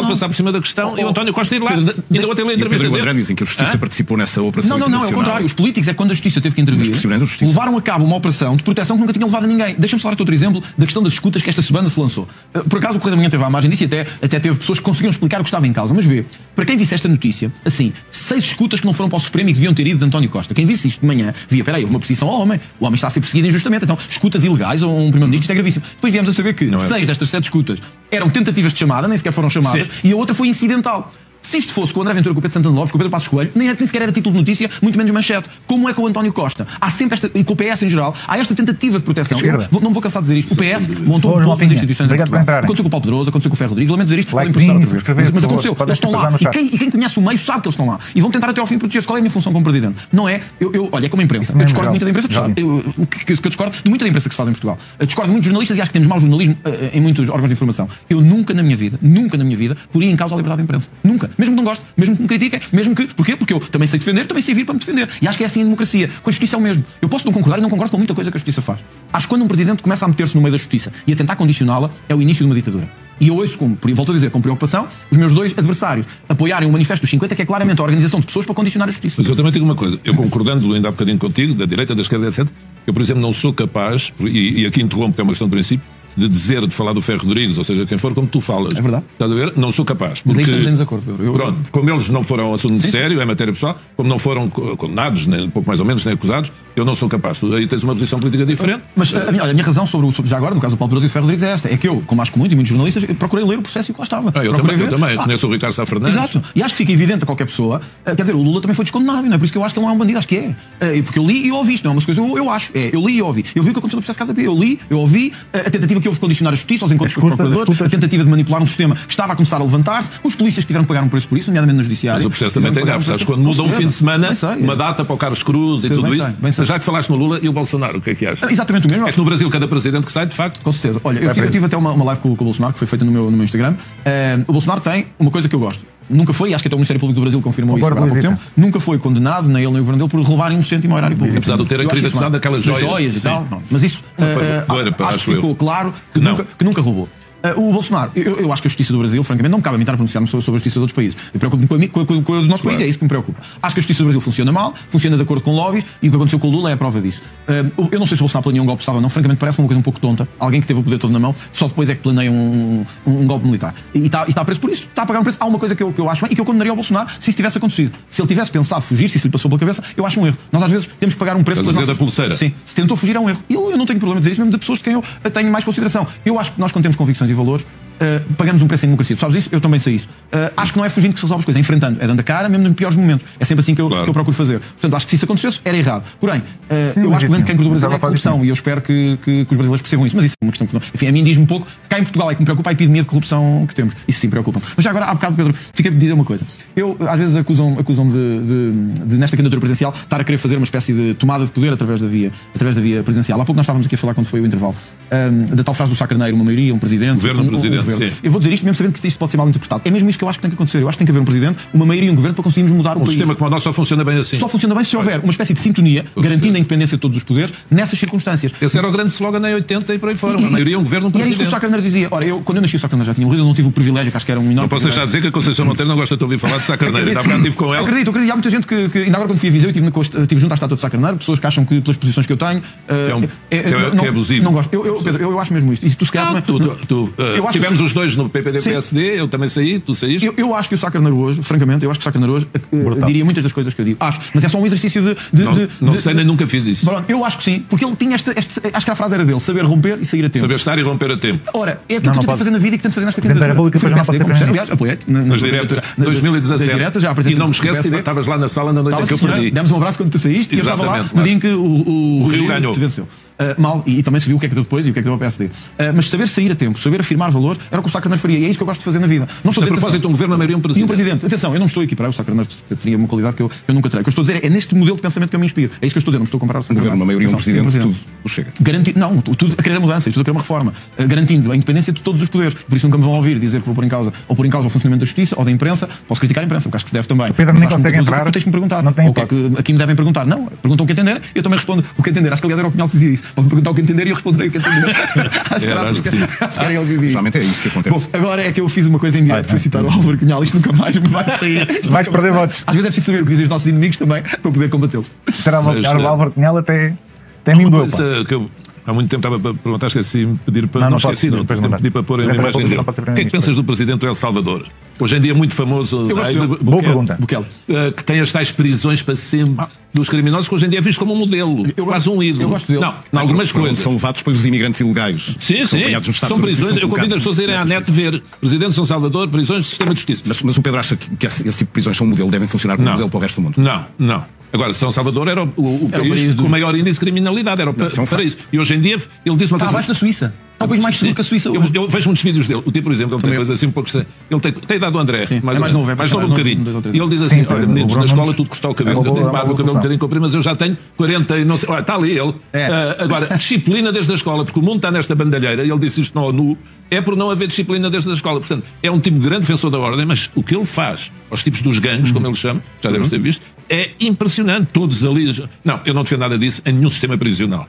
passar por cima da questão e o António Costa ir lá. Ainda ontem ele entrevista dele. André dizem que a justiça participou nessa operação internacional. Não, é o contrário. Os políticos é que quando a justiça teve que intervir, levaram a cabo uma operação de proteção que nunca tinham levado a ninguém. Deixa-me falar outro exemplo da questão das escutas que esta semana se lançou. Por acaso o Correio da Manhã teve a margem disso e até teve pessoas que conseguiram explicar o que estava em causa. Mas vê, para quem visse esta notícia, assim, 6 escutas que não foram para o Supremo polémico deviam ter ido de António Costa. Quem visse isto de manhã, via, peraí, houve uma perseguição ao homem, o homem está a ser perseguido injustamente, então escutas ilegais ou um primeiro-ministro, isto é gravíssimo. Depois viemos a saber que 6 destas 7 escutas eram tentativas de chamada, nem sequer foram chamadas, e a outra foi incidental. Se isto fosse com o André Ventura, com o Pedro Santana Lopes, com o Pedro Passos Coelho, nem sequer era título de notícia, muito menos manchete. Como é com o António Costa? Há sempre esta, e com o PS em geral, há esta tentativa de proteção. Não me vou cansar de dizer isto. O PS montou todas as instituições em Portugal. Aconteceu com o Paulo Pedroso, aconteceu com o Ferro Rodrigues, lamento dizer isto, mas aconteceu. Eles estão lá. E quem conhece o meio sabe que eles estão lá. E vão tentar até ao fim proteger-se. Qual é a minha função como Presidente? Não é? Olha, é como a imprensa. Eu discordo muito da imprensa, eu discordo de muita da imprensa que se faz em Portugal. Eu discordo de muitos jornalistas e acho que temos mau jornalismo em muitos órgãos de informação. Eu nunca na minha vida, poria em causa a liberdade de imprensa. Nunca. Mesmo que não goste, mesmo que me critiquem, mesmo que... Porquê? Porque eu também sei defender, também sei vir para me defender. E acho que é assim a democracia. Com a justiça é o mesmo. Eu posso não concordar e não concordo com muita coisa que a justiça faz. Acho que quando um presidente começa a meter-se no meio da justiça e a tentar condicioná-la, é o início de uma ditadura. E eu ouço, volto a dizer, com preocupação, os meus 2 adversários apoiarem o Manifesto dos 50, que é claramente a organização de pessoas para condicionar a justiça. Mas eu também digo uma coisa. Eu concordando ainda há bocadinho contigo, da direita, da esquerda, etc., eu, por exemplo, não sou capaz, e aqui interrompo, que é uma questão de princípio, de falar do Ferro Rodrigues, ou seja, quem for, como tu falas. É verdade. Estás a ver? Não sou capaz. Porque, mas aí estamos em desacordo. Pronto, como eles não foram um assunto sério, é matéria pessoal, como não foram condenados, nem pouco mais ou menos, nem acusados, eu não sou capaz. Tu aí tens uma posição política diferente. Mas a minha razão sobre já agora, no caso do Paulo Pedroso e do Ferro Rodrigues, é esta. É que eu, como acho que muitos jornalistas, procurei ler o processo e que lá estava. Eu também. Conheço o Ricardo Sá Fernandes. Exato. E acho que fica evidente a qualquer pessoa. Quer dizer, o Lula também foi descondenado, não é por isso que eu acho que ele não é um bandido, acho que é. Porque eu li e ouvi isto, não é umas coisas, eu acho. Eu li e ouvi. Eu vi o que aconteceu no processo de Casa Pia. Eu li, eu ouvi a tentativa que houve de condicionar a justiça, aos encontros com os procuradores, a tentativa de manipular um sistema que estava a começar a levantar-se, os polícias que tiveram que pagar um preço por isso, nomeadamente no judiciário. Mas o processo também tem gafos, sabes? Quando muda um fim de semana, uma data para o Carlos Cruz e tudo isso. Já que falaste no Lula e o Bolsonaro, o que é que achas? Exatamente o mesmo. É que no Brasil cada presidente que sai, de facto. Com certeza. Olha, eu tive até uma live com o Bolsonaro, que foi feita no meu Instagram. O Bolsonaro tem uma coisa que eu gosto. Nunca foi, acho que até o Ministério Público do Brasil confirmou isso agora há pouco tempo, nunca foi condenado, nem ele nem o governo dele, por roubarem 1 cêntimo ao erário público. Apesar de ter acreditado daquelas joias e tal. Não. Mas isso acho que ficou claro que nunca roubou. O Bolsonaro, eu acho que a justiça do Brasil, francamente, não me cabe a mim estar a pronunciar-me sobre a justiça de outros países. Eu preocupo-me com a do nosso país, é isso que me preocupa. Acho que a justiça do Brasil funciona mal, funciona de acordo com lobbies, e o que aconteceu com o Lula é a prova disso. Eu não sei se o Bolsonaro planeou um golpe de Estado ou não, francamente parece-me uma coisa um pouco tonta. Alguém que teve o poder todo na mão, só depois é que planeia um golpe militar. E está a preço por isso, está a pagar um preço. Há uma coisa que eu acho bem e que eu condenaria ao Bolsonaro se isso tivesse acontecido. Se ele tivesse pensado fugir, se isso lhe passou pela cabeça, eu acho um erro. Nós às vezes temos que pagar um preço da pulseira. Sim, se tentou fugir é um erro. E eu não tenho problema de dizer isso, mesmo de pessoas de quem eu tenho mais consideração. Eu acho que nós, quando temos convicções e valores, pagamos um preço em democracia. Tu sabes isso? Eu também sei isso. Acho que não é fugindo que se resolve as coisas, é enfrentando, é dando a cara, mesmo nos piores momentos. É sempre assim que eu procuro fazer. Portanto, acho que se isso acontecesse, era errado. Porém, eu acho que o grande cancro do Brasil é a corrupção, e eu espero que os brasileiros percebam isso. Mas isso é uma questão que, enfim, a mim diz-me um pouco. Cá em Portugal é que me preocupa a epidemia de corrupção que temos. Isso sim preocupa. Mas já agora, há bocado, Pedro, fica a dizer uma coisa. Às vezes acusam-me de nesta candidatura presidencial, estar a querer fazer uma espécie de tomada de poder através da via presidencial. Há pouco nós estávamos aqui a falar, quando foi o intervalo, da tal frase do Sá Carneiro, uma maioria, um presidente. Governo, presidente, sim. Eu vou dizer isto mesmo sabendo que isto pode ser mal interpretado. É mesmo isso que eu acho que tem que acontecer. Eu acho que tem que haver um presidente, uma maioria e um governo para conseguirmos mudar o país. Um sistema como o nosso só funciona bem assim. Só funciona bem se houver uma espécie de sintonia, garantindo a independência de todos os poderes, nessas circunstâncias. Esse era o grande slogan em 80 e por aí fora. Uma maioria, um governo, um presidente. E é isso que o Sá Carneiro dizia. Ora, quando eu nasci, o Sá Carneiro já tinha morrido, eu não tive o privilégio, que acho que era um enorme. Não posso deixar de dizer que a Conceição Monteiro não gosta de ouvir falar de Sá Carneiro. Ainda há tive com ela. Acredito. Há muita gente que ainda agora, quando fui a Viseu, estive junto à estátua de Sá Carneiro, pessoas que acham que, pelas posições que eu tenho, que é abusivo. Não gosto. Pedro, eu acho mesmo isto. E tu se calhar também. Tivemos os dois no PPD-PSD, eu também saí, tu saíste. Eu acho que o Sá Carneiro hoje, francamente, diria muitas das coisas que eu digo. Acho, mas é só um exercício de não sei, nem nunca fiz isso. Pronto, eu acho que sim, porque ele tinha acho que a frase era dele, saber romper e sair a tempo. Saber estar e romper a tempo. Ora, é aquilo que eu tento fazer na vida e que tento fazer nesta candidatura. Aliás, apoiei-te nas diretas 2017. E não me esquece, estavas lá na sala na noite em que eu perdi. Demos um abraço quando tu saíste e eu estava lá no dia em que o Rio ganhou. Te venceu. Mal, e também se viu o que é que deu depois e o que é que deu ao PSD. Mas saber sair a tempo, saber afirmar valor, era o que o Sá Carneiro faria. E é isso que eu gosto de fazer na vida. Não estou a propósito, um governo, a maioria, um presidente. E um presidente. Atenção, eu não estou aqui para o Sá Carneiro teria uma qualidade que eu nunca terei. O que eu estou a dizer é neste modelo de pensamento que eu me inspiro. É isso que eu estou a dizer, não estou a comparar o Sá Carneiro. Um governo, uma maioria, um presidente, tudo chega. Tudo a querer a mudança e tudo a querer uma reforma. Garantindo a independência de todos os poderes. Por isso nunca me vão ouvir dizer que vou pôr em causa o funcionamento da justiça ou da imprensa. Posso criticar a imprensa, porque acho que se deve também. Pedro nem consegue entrar. Tu tens que me perguntar. Aqui me devem perguntar. Não, perguntam o que entender, eu também respondo o que entender. Acho que aliás era o Cunhal que dizia isso. Pode-me perguntar o que entender e eu responderei o que entender. Acho que sim. Geralmente é isso que acontece. Bom, agora é que eu fiz uma coisa em direto, fui citar o Álvaro Cunhal, isto nunca mais me vai sair. Vais perder votos. Às vezes é preciso saber o que dizem os nossos inimigos também para poder combatê-los. Será o Álvaro Cunhal até mim doeu. há muito tempo estava para perguntar, esqueci-me pedir para. Não esqueci, não. Pedir para pôr a imagem dele. O que é que pensas do presidente do El Salvador? Hoje em dia muito famoso. Boa pergunta. Que tem as tais prisões para sempre dos criminosos, que hoje em dia é visto como um modelo, quase um ídolo. Eu gosto dele. Não, em algumas coisas. São levados depois os imigrantes ilegais. Sim, são prisões. Eu convido as pessoas a irem à net ver Presidente de São Salvador, prisões de sistema de justiça. Mas o Pedro acha que esse tipo de prisões são um modelo, devem funcionar como um modelo para o resto do mundo? Não. Agora, São Salvador era o país com o maior índice de criminalidade, era o paraíso. E hoje em dia, ele disse uma coisa... Está abaixo da Suíça. É um país mais seguro que a Suíça. Eu vejo muitos vídeos dele. O tipo, por exemplo, ele tem coisas assim um pouco... Ele tem idade do André. Sim, mais novo um bocadinho. E ele diz assim, olha, meninos, na escola tudo cortar o cabelo. Eu tenho barba, o cabelo um bocadinho comprido, mas eu já tenho 40 e não sei... Olha, está ali ele. Agora, disciplina desde a escola, porque o mundo está nesta bandalheira, e ele disse isto na ONU, é por não haver disciplina desde a escola. Portanto, é um tipo de grande defensor da ordem, mas o que ele faz aos tipos dos gangues, como ele chama, já deves ter visto, é impressionante. Todos ali... Não, eu não defendo nada disso em nenhum sistema prisional.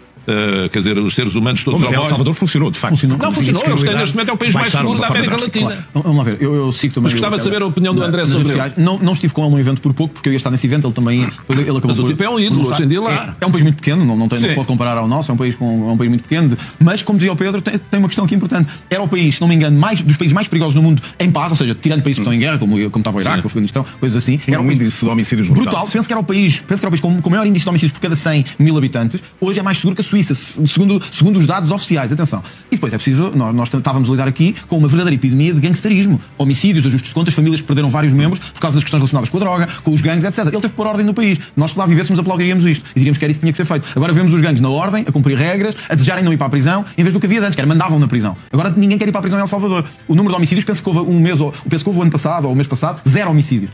Quer dizer, os seres humanos todos... Mas El Salvador funcionou, de facto. Não funcionou, eles têm neste momento é o país mais seguro da América Latina. Vamos lá ver, eu sigo também... Mas gostava de saber a opinião do André sobre ele. Não estive com ele num evento por pouco, porque eu ia estar nesse evento, ele também... Ele acabou. Mas o tipo é um ídolo, hoje em dia lá... É um país muito pequeno, não se pode comparar ao nosso, é um país muito pequeno, mas, como dizia o Pedro, tem uma questão aqui importante. Era o país, se não me engano, dos países mais perigosos do mundo em paz, ou seja, tirando países que estão em guerra, como estava o Iraque, o Afeganistão, coisas assim. Era um índice de homicídios brutal. Penso que era o país com o maior índice de homicídios por cada 100 mil habitantes. Hoje é mais seguro que a Suíça, segundo os dados oficiais, atenção. E depois é preciso, nós estávamos a lidar aqui com uma verdadeira epidemia de gangsterismo, homicídios, ajustes de contas, famílias que perderam vários membros por causa das questões relacionadas com a droga, com os gangues, etc. Ele teve que pôr ordem no país. Nós, se lá vivêssemos, aplaudiríamos isto e diríamos que era isso que tinha que ser feito. Agora vemos os gangues na ordem, a cumprir regras, a desejarem não ir para a prisão, em vez do que havia antes, que era mandavam na prisão. Agora ninguém quer ir para a prisão em El Salvador. O número de homicídios, penso que houve o ano passado ou o mês passado, 0 homicídios.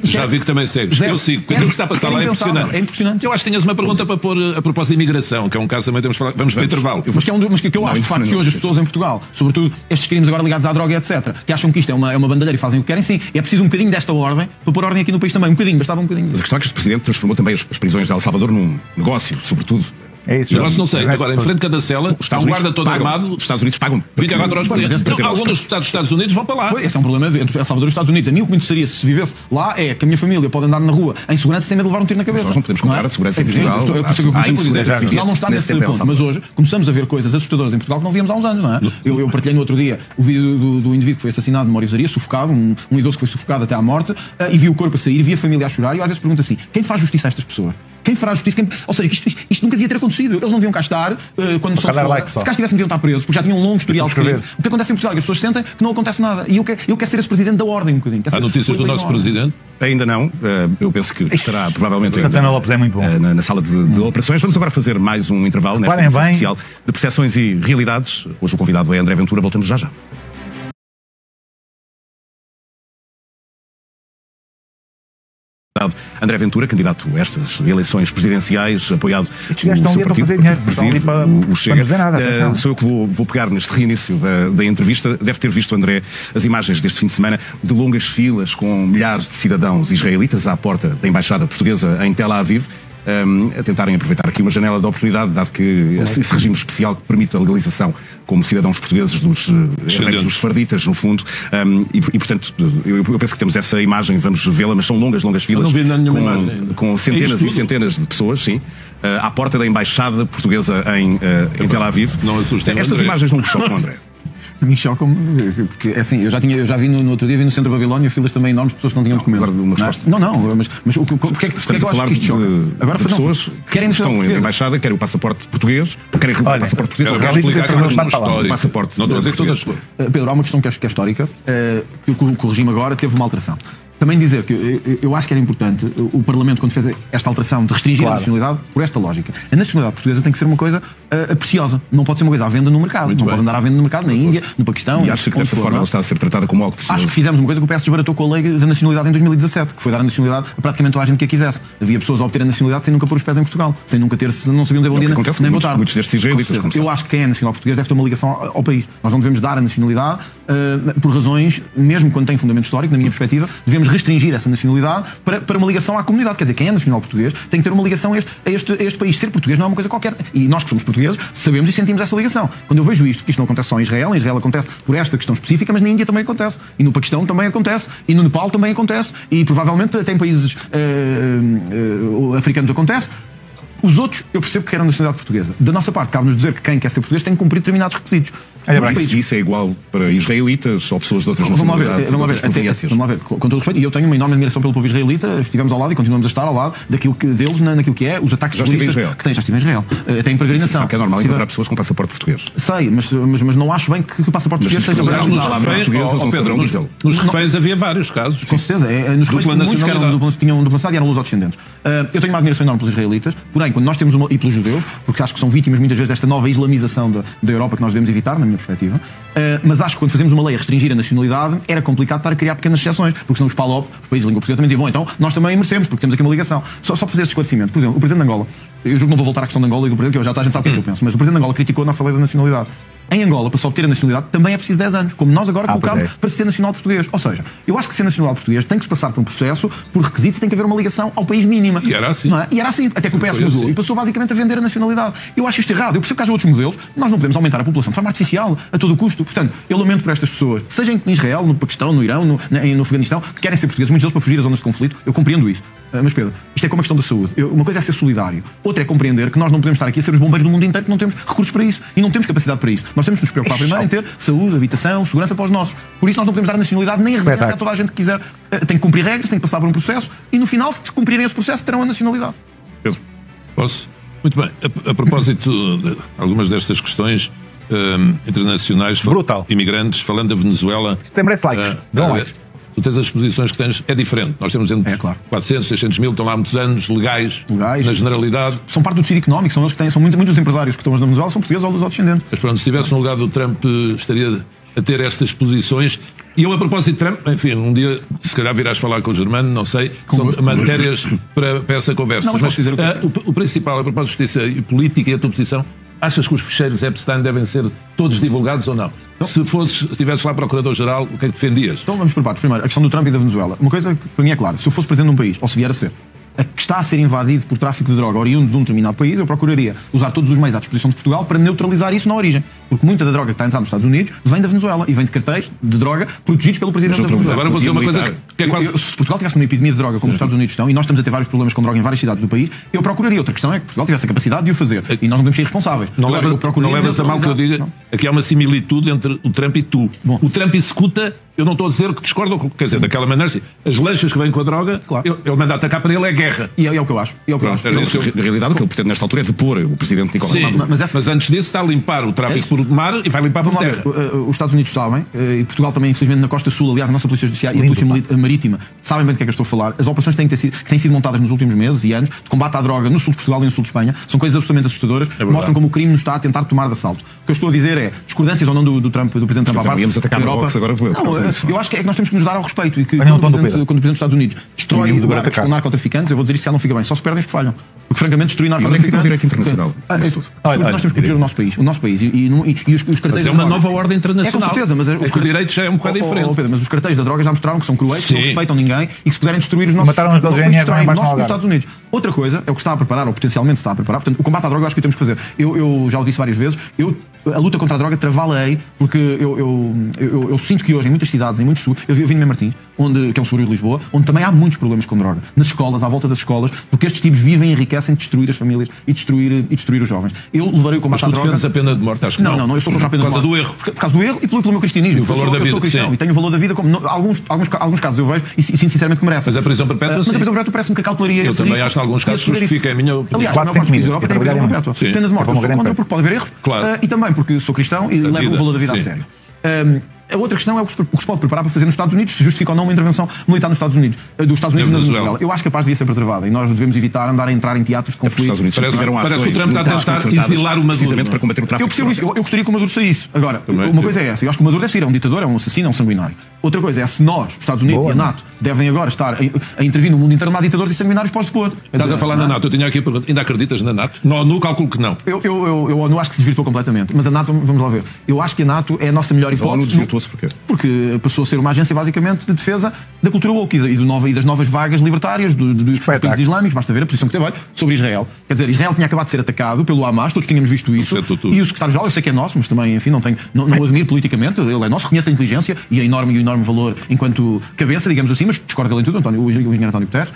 Já vi que também segues. Eu sigo. O que está a passar lá é impressionante. É impressionante. Eu acho que tinhas uma pergunta para pôr a propósito de imigração, que é um caso também temos de falar. Vamos para o intervalo. Mas que eu acho, de facto, que hoje as pessoas em Portugal, sobretudo estes crimes agora ligados à droga, etc., que acham que isto é uma bandalheira e fazem o que querem, sim, é preciso um bocadinho desta ordem para pôr ordem aqui no país também. Um bocadinho, bastava um bocadinho. Mas a questão é que este Presidente transformou também as prisões de El Salvador num negócio, sobretudo. É isso. Negócio não sei. Agora, em frente de cada cela, está um guarda todo armado. Os Estados Unidos pagam 24 horas por dia. Alguns dos deputados dos Estados Unidos vão para lá. Esse é um problema entre El Salvador e os Estados Unidos. A mim o que me interessaria se vivesse lá é que a minha família pode andar na rua em segurança sem medo de levar um tiro na cabeça. Nós não podemos comparar a segurança em Portugal. Portugal não está nesse ponto. Mas hoje começamos a ver coisas assustadoras em Portugal que não víamos há uns anos, não é? Eu partilhei no outro dia o vídeo do indivíduo que foi assassinado de Mora Usaria, sufocado, um idoso que foi sufocado até à morte, e vi o corpo a sair, vi a família a chorar, e eu às vezes pergunto assim: quem faz justiça a estas pessoas? Quem fará justiça? Ou seja, isto nunca devia ter acontecido. Eles não deviam cá estar quando só se fora. Se cá estivessem, deviam estar presos, porque já tinham um longo historial de crime. O que acontece em Portugal é que as pessoas sentem que não acontece nada. E eu quero ser esse presidente da ordem um bocadinho. Há notícias do nosso presidente? Ainda não. Eu penso que estará provavelmente na sala de operações. Vamos agora fazer mais um intervalo nesta edição especial de Percepções e Realidades. Hoje o convidado é André Ventura. Voltamos já. André Ventura, candidato a estas eleições presidenciais, apoiado pelo seu partido, o Chega. Sou eu que vou pegar neste reinício da entrevista. Deve ter visto, André, as imagens deste fim de semana de longas filas com milhares de cidadãos israelitas à porta da Embaixada Portuguesa em Tel Aviv, a tentarem aproveitar aqui uma janela de oportunidade, dado que esse regime especial que permite a legalização como cidadãos portugueses dos sefarditas, no fundo, e portanto, eu penso que temos essa imagem, vamos vê-la, mas são longas filas com centenas e centenas de pessoas, sim, à porta da Embaixada Portuguesa em Tel Aviv. Não assustem, estas imagens não me chocam, André? A mim chocam-me, porque assim, eu já vi no outro dia, vi no centro da Babilónia filas também enormes de pessoas que não tinham documentos. Mas porque é que eu acho que isto choca? Agora pessoas que estão em embaixada, querem o passaporte português, querem o passaporte português, o passaporte. Não estou a dizer que todas. Pedro, há uma questão que é histórica, que o regime agora teve uma alteração. Também dizer que eu acho que era importante o Parlamento, quando fez esta alteração de restringir a nacionalidade, por esta lógica. A nacionalidade portuguesa tem que ser uma coisa preciosa. Não pode ser uma coisa à venda no mercado. Pode andar à venda no mercado, na Índia, no Paquistão. E acho que desta forma ela está a ser tratada como algo precioso. Acho que fizemos uma coisa que o PS desbaratou com a lei da nacionalidade em 2017, que foi dar a nacionalidade a praticamente toda a gente que a quisesse. Havia pessoas a obter a nacionalidade sem nunca pôr os pés em Portugal, sem nunca não sabiam dizer bom dia nem boa tarde. Muitos destes israelitas. Eu acho que quem é nacional português deve ter uma ligação ao país. Nós não devemos dar a nacionalidade por razões, mesmo quando tem fundamento histórico, na minha perspectiva, devemos restringir essa nacionalidade para uma ligação à comunidade. Quer dizer, quem é nacional português tem que ter uma ligação a este país. Ser português não é uma coisa qualquer. E nós que somos portugueses sabemos e sentimos essa ligação. Quando eu vejo isto, que isto não acontece só em Israel acontece por esta questão específica, mas na Índia também acontece. E no Paquistão também acontece. E no Nepal também acontece. E provavelmente até em países africanos acontece. Os outros, eu percebo que querem nacionalidade portuguesa. Da nossa parte, cabe-nos dizer que quem quer ser português tem que cumprir determinados requisitos. Isso é igual para israelitas ou pessoas de outras nacionalidades? Vamos lá ver, com todo o respeito, e eu tenho uma enorme admiração pelo povo israelita, estivemos ao lado e continuamos a estar ao lado deles naquilo que é os ataques terroristas que tem. Já estive em Israel. Tem peregrinação. Sabe que é normal encontrar pessoas com passaporte português. Sei, mas não acho bem que o passaporte português seja bem usado. Nos reféns havia vários casos. Com certeza. Nos reféns muitos que eram tinham dupla nacionalidade e eram luso-descendentes. Eu tenho uma admiração enorme pelos israelitas, porém, quando nós temos e pelos judeus, porque acho que são vítimas muitas vezes desta nova islamização da Europa que nós devemos evitar, na minha perspectiva, mas acho que quando fazemos uma lei a restringir a nacionalidade, era complicado estar a criar pequenas exceções, porque senão os PALOP, os países de língua portuguesa, também diziam, bom, então nós também merecemos, porque temos aqui uma ligação. Só para fazer este esclarecimento, por exemplo, o Presidente de Angola, eu julgo que não vou voltar à questão de Angola e do Presidente, que já a gente sabe o que eu penso, mas o Presidente de Angola criticou a nossa lei da nacionalidade. Em Angola, para se obter a nacionalidade, também é preciso 10 anos, como nós agora colocamos para ser nacional português. Ou seja, eu acho que ser nacional português tem que se passar por um processo, por requisitos, tem que haver uma ligação ao país mínima. E era assim. Não é? E era assim, até que o PS mudou e passou basicamente a vender a nacionalidade. Eu acho isto errado. Eu percebo que haja outros modelos, nós não podemos aumentar a população de forma artificial, a todo o custo. Portanto, eu lamento por estas pessoas, seja em Israel, no Paquistão, no Irão, no Afeganistão, que querem ser portugueses, muitos deles para fugir às zonas de conflito. Eu compreendo isso. Mas Pedro, isto é como a questão da saúde. Uma coisa é ser solidário, outra é compreender que nós não podemos estar aqui a ser os bombeiros do mundo inteiro, que não temos recursos para isso e não temos capacidade para isso. Nós temos que nos preocupar primeiro em ter saúde, habitação, segurança para os nossos. Por isso nós não podemos dar a nacionalidade nem a residência a toda a gente que quiser. Tem que cumprir regras, tem que passar por um processo e no final, se cumprirem esse processo, terão a nacionalidade. Pedro. Posso? Muito bem. A propósito de algumas destas questões internacionais, imigrantes, falando da Venezuela. Tem merece likes. Tu tens as posições que tens, é diferente. Nós temos entre 400, 600 mil, estão lá há muitos anos, legais, na generalidade. São parte do tecido económico, são eles que têm, são muitos empresários que estão na Venezuela, são portugueses ou lusodescendentes. Mas pronto, se estivesse no lugar do Trump, estaria a ter estas posições. E eu, a propósito de Trump, enfim, um dia, se calhar virás falar com o Germano, não sei, são matérias para essa conversa. Não, mas o principal, a propósito de justiça e política e a tua posição, achas que os ficheiros Epstein devem ser todos divulgados ou não? Então, se estivesses lá Procurador-Geral, o que é que defendias? Então vamos por partes. Primeiro, a questão do Trump e da Venezuela. Uma coisa que para mim é clara. Se eu fosse presidente de um país, ou se vier a ser, que está a ser invadido por tráfico de droga oriundo de um determinado país, eu procuraria usar todos os meios à disposição de Portugal para neutralizar isso na origem. Porque muita da droga que está a entrar nos Estados Unidos vem da Venezuela e vem de cartéis de droga protegidos pelo presidente da Venezuela. Agora vou dizer uma coisa que é quase... Se Portugal tivesse uma epidemia de droga como os Estados Unidos estão, e nós estamos a ter vários problemas com droga em várias cidades do país, eu procuraria. Outra questão é que Portugal tivesse a capacidade de o fazer. E nós não podemos ser irresponsáveis. Não levas a mal que eu diga. Aqui há uma similitude entre o Trump e tu. Bom. O Trump executa. Eu não estou a dizer que discordo, quer dizer, daquela maneira assim, as lanchas que vêm com a droga, ele manda atacar para ele é guerra. E é o que eu acho. Na realidade, o que ele pretende nesta altura é depor o presidente Nicolás Maduro. Mas antes disso está a limpar o tráfico por mar e vai limpar por terra. Os Estados Unidos sabem, e Portugal também, infelizmente, na Costa Sul, aliás, a nossa Polícia Judiciária e a Polícia Marítima sabem bem do que é que eu estou a falar. As operações que têm sido montadas nos últimos meses e anos de combate à droga no sul de Portugal e no sul de Espanha são coisas absolutamente assustadoras que mostram como o crime nos está a tentar tomar de assalto. O que eu estou a dizer é, discordâncias ou não do Presidente Trump à parte da Europa. Eu acho que nós temos que nos dar ao respeito e que quando o Presidente dos Estados Unidos destrói lugares com narcotraficantes, eu vou dizer isso já não fica bem, só se perdem os que falham. Porque francamente destruir narcotraficantes. Nós temos que proteger o nosso país e os cartéis. Mas é uma nova ordem internacional. Com certeza, mas o direito já é um bocado diferente. Pedro, mas os cartéis da droga já mostraram que são cruéis, que não respeitam ninguém e que se puderem destruir os nossos Estados Unidos. Outra coisa é o que está a preparar, ou potencialmente está a preparar. Portanto, o combate à droga eu acho que temos que fazer. Eu já o disse várias vezes, a luta contra a droga travá-la-ei, porque eu sinto que hoje em muitas cidades, em muitos sul, eu vim em Martins, que é um subúrbio de Lisboa, onde também há muitos problemas com droga. Nas escolas, à volta das escolas, porque estes tipos vivem e enriquecem de destruir as famílias e destruir os jovens. Eu levarei o combate à droga... Mas tu defendes a pena de morte, acho que não. Não, eu sou contra a pena de morte. Por causa do erro. Por causa do erro e pelo meu cristianismo. E o valor da vida, eu sou cristão e tenho o valor da vida como alguns casos eu vejo e sinto sinceramente que merece. Mas a prisão perpétua, mas a prisão perpétua parece-me que a cautelaria... Eu também acho que em alguns casos justifica a minha opinião. Aliás, a maior parte dos países da Europa tem prisão perpétua. Pena de morte. Eu sou contra porque pode haver erros. E também porque sou cristão e levo o valor da vida a sério. A outra questão é o que se pode preparar para fazer nos Estados Unidos, se justifica ou não uma intervenção militar nos Estados Unidos, dos Estados Unidos na Venezuela. Eu acho que a paz devia ser preservada e nós devemos evitar andar a entrar em teatros de conflito. Parece que o Trump está a tentar exilar o Maduro. Precisamente para combater o tráfico. Eu percebo isso. Eu gostaria que o Maduro saísse. Agora, uma coisa é essa. Eu acho que o Maduro deve ser um ditador, é um assassino, é um sanguinário. Outra coisa é se nós, os Estados Unidos e a NATO, devem agora estar a intervir no mundo inteiro, não há ditadores e sanguinários para os depor. Estás a falar na NATO. Eu tinha aqui a pergunta. Ainda acreditas na NATO? No cálculo que não. Eu não acho que se desvirtuou completamente. Mas a NATO, vamos lá ver. Eu acho que a NATO é a nossa melhor hipótese. desvirtuou-se porquê? Porque passou a ser uma agência basicamente de defesa da cultura woke e das novas vagas libertárias dos países islâmicos. Basta ver a posição que teve sobre Israel. Quer dizer, Israel tinha acabado de ser atacado pelo Hamas, todos tínhamos visto isso. E o secretário-geral, eu sei que é nosso, mas também, enfim, não o admiro politicamente. Ele é nosso, reconhece a inteligência e o enorme valor enquanto cabeça, digamos assim, mas discorda dele em tudo, o engenheiro António Guterres.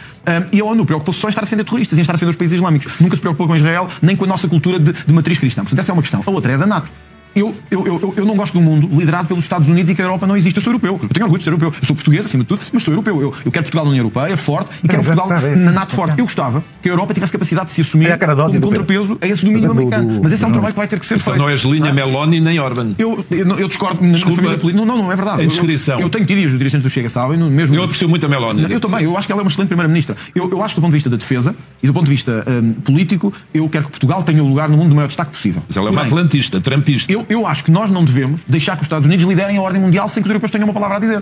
E a ONU preocupou-se só em estar a defender terroristas e em estar a defender os países islâmicos. Nunca se preocupou com Israel, nem com a nossa cultura de matriz cristã. Portanto, essa é uma questão. A outra é da NATO. Eu não gosto de um mundo liderado pelos Estados Unidos e que a Europa não existe. Eu sou europeu. Eu tenho orgulho de ser europeu. Eu sou português, acima de tudo, mas sou europeu. Eu quero Portugal na União Europeia forte e quero Portugal na NATO forte. Eu gostava que a Europa tivesse capacidade de se assumir como contrapeso a esse domínio americano. Mas esse é um trabalho que vai ter que ser feito. Não és linha Meloni nem Orban. Eu discordo na família política. Não é verdade. Eu tenho tido, e os dirigentes do Chega sabem, mesmo. Eu aprecio muito a Meloni. Eu também. Eu acho que ela é uma excelente primeira-ministra. Eu acho que do ponto de vista da defesa e do ponto de vista político, eu quero que Portugal tenha o lugar no mundo do maior destaque possível. Mas ela é uma atlantista, trumpista. Eu acho que nós não devemos deixar que os Estados Unidos liderem a ordem mundial sem que os europeus tenham uma palavra a dizer.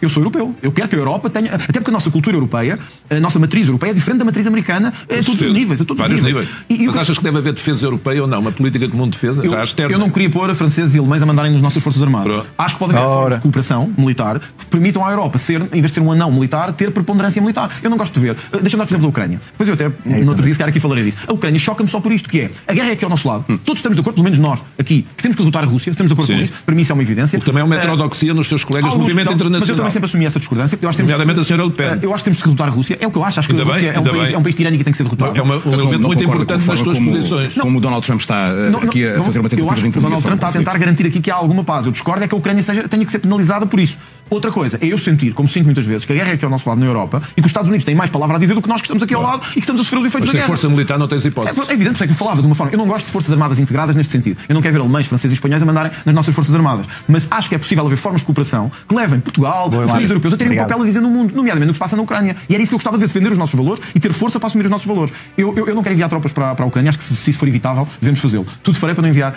Eu sou europeu. Eu quero que a Europa tenha... Até porque a nossa cultura europeia, a nossa matriz europeia é diferente da matriz americana a todos os níveis. Vários níveis. Mas achas que deve haver defesa europeia ou não? Uma política comum de defesa? Já externa? Eu não queria pôr franceses e alemães a mandarem nas nossas forças armadas. Acho que pode haver formas de cooperação militar que permitam à Europa ser, em vez de ser um anão militar, ter preponderância militar. Eu não gosto de ver. Deixa-me dar, por exemplo, da Ucrânia. Pois eu até, no outro dia, se calhar aqui falarei disso. A Ucrânia choca-me só por isto, que é a guerra é aqui ao nosso lado. Todos estamos de acordo, pelo menos nós, aqui, que temos que derrotar a Rússia, estamos de acordo com isso. Para mim isso é uma evidência. Também é uma heterodoxia nos teus colegas do movimento internacional. Mas eu também sempre assumi essa discordância. Nomeadamente a senhora Le Pen. Eu acho que temos que derrotar a Rússia. É o que eu acho. Acho que a Rússia é um país tirânico e tem que ser derrotado. É um elemento muito importante nas tuas posições. Como o Donald Trump está aqui a fazer uma tentativa de intervenção. O Donald Trump está a tentar garantir aqui que há alguma paz. Eu discordo é que a Ucrânia tenha que ser penalizada por isso. Outra coisa é eu sentir, como sinto muitas vezes, que a guerra é aqui ao nosso lado na Europa e que os Estados Unidos têm mais palavra a dizer do que nós que estamos aqui ao lado e que estamos a sofrer os efeitos da guerra. Mas sem força militar não tens hipótese. É evidente, porque eu falava de uma forma. Eu não gosto de forças armadas integradas neste sentido. Eu não quero ver alemães, franceses e espanhóis a mandarem nas nossas forças armadas. Mas acho que é possível haver formas de cooperação que levem Portugal, os países europeus a terem um papel a dizer no mundo, nomeadamente no que se passa na Ucrânia. E era isso que eu gostava de ver, defender os nossos valores e ter força para assumir os nossos valores. Eu não quero enviar tropas para a Ucrânia. Acho que se isso for evitável, devemos fazê-lo. Tudo farei para não enviar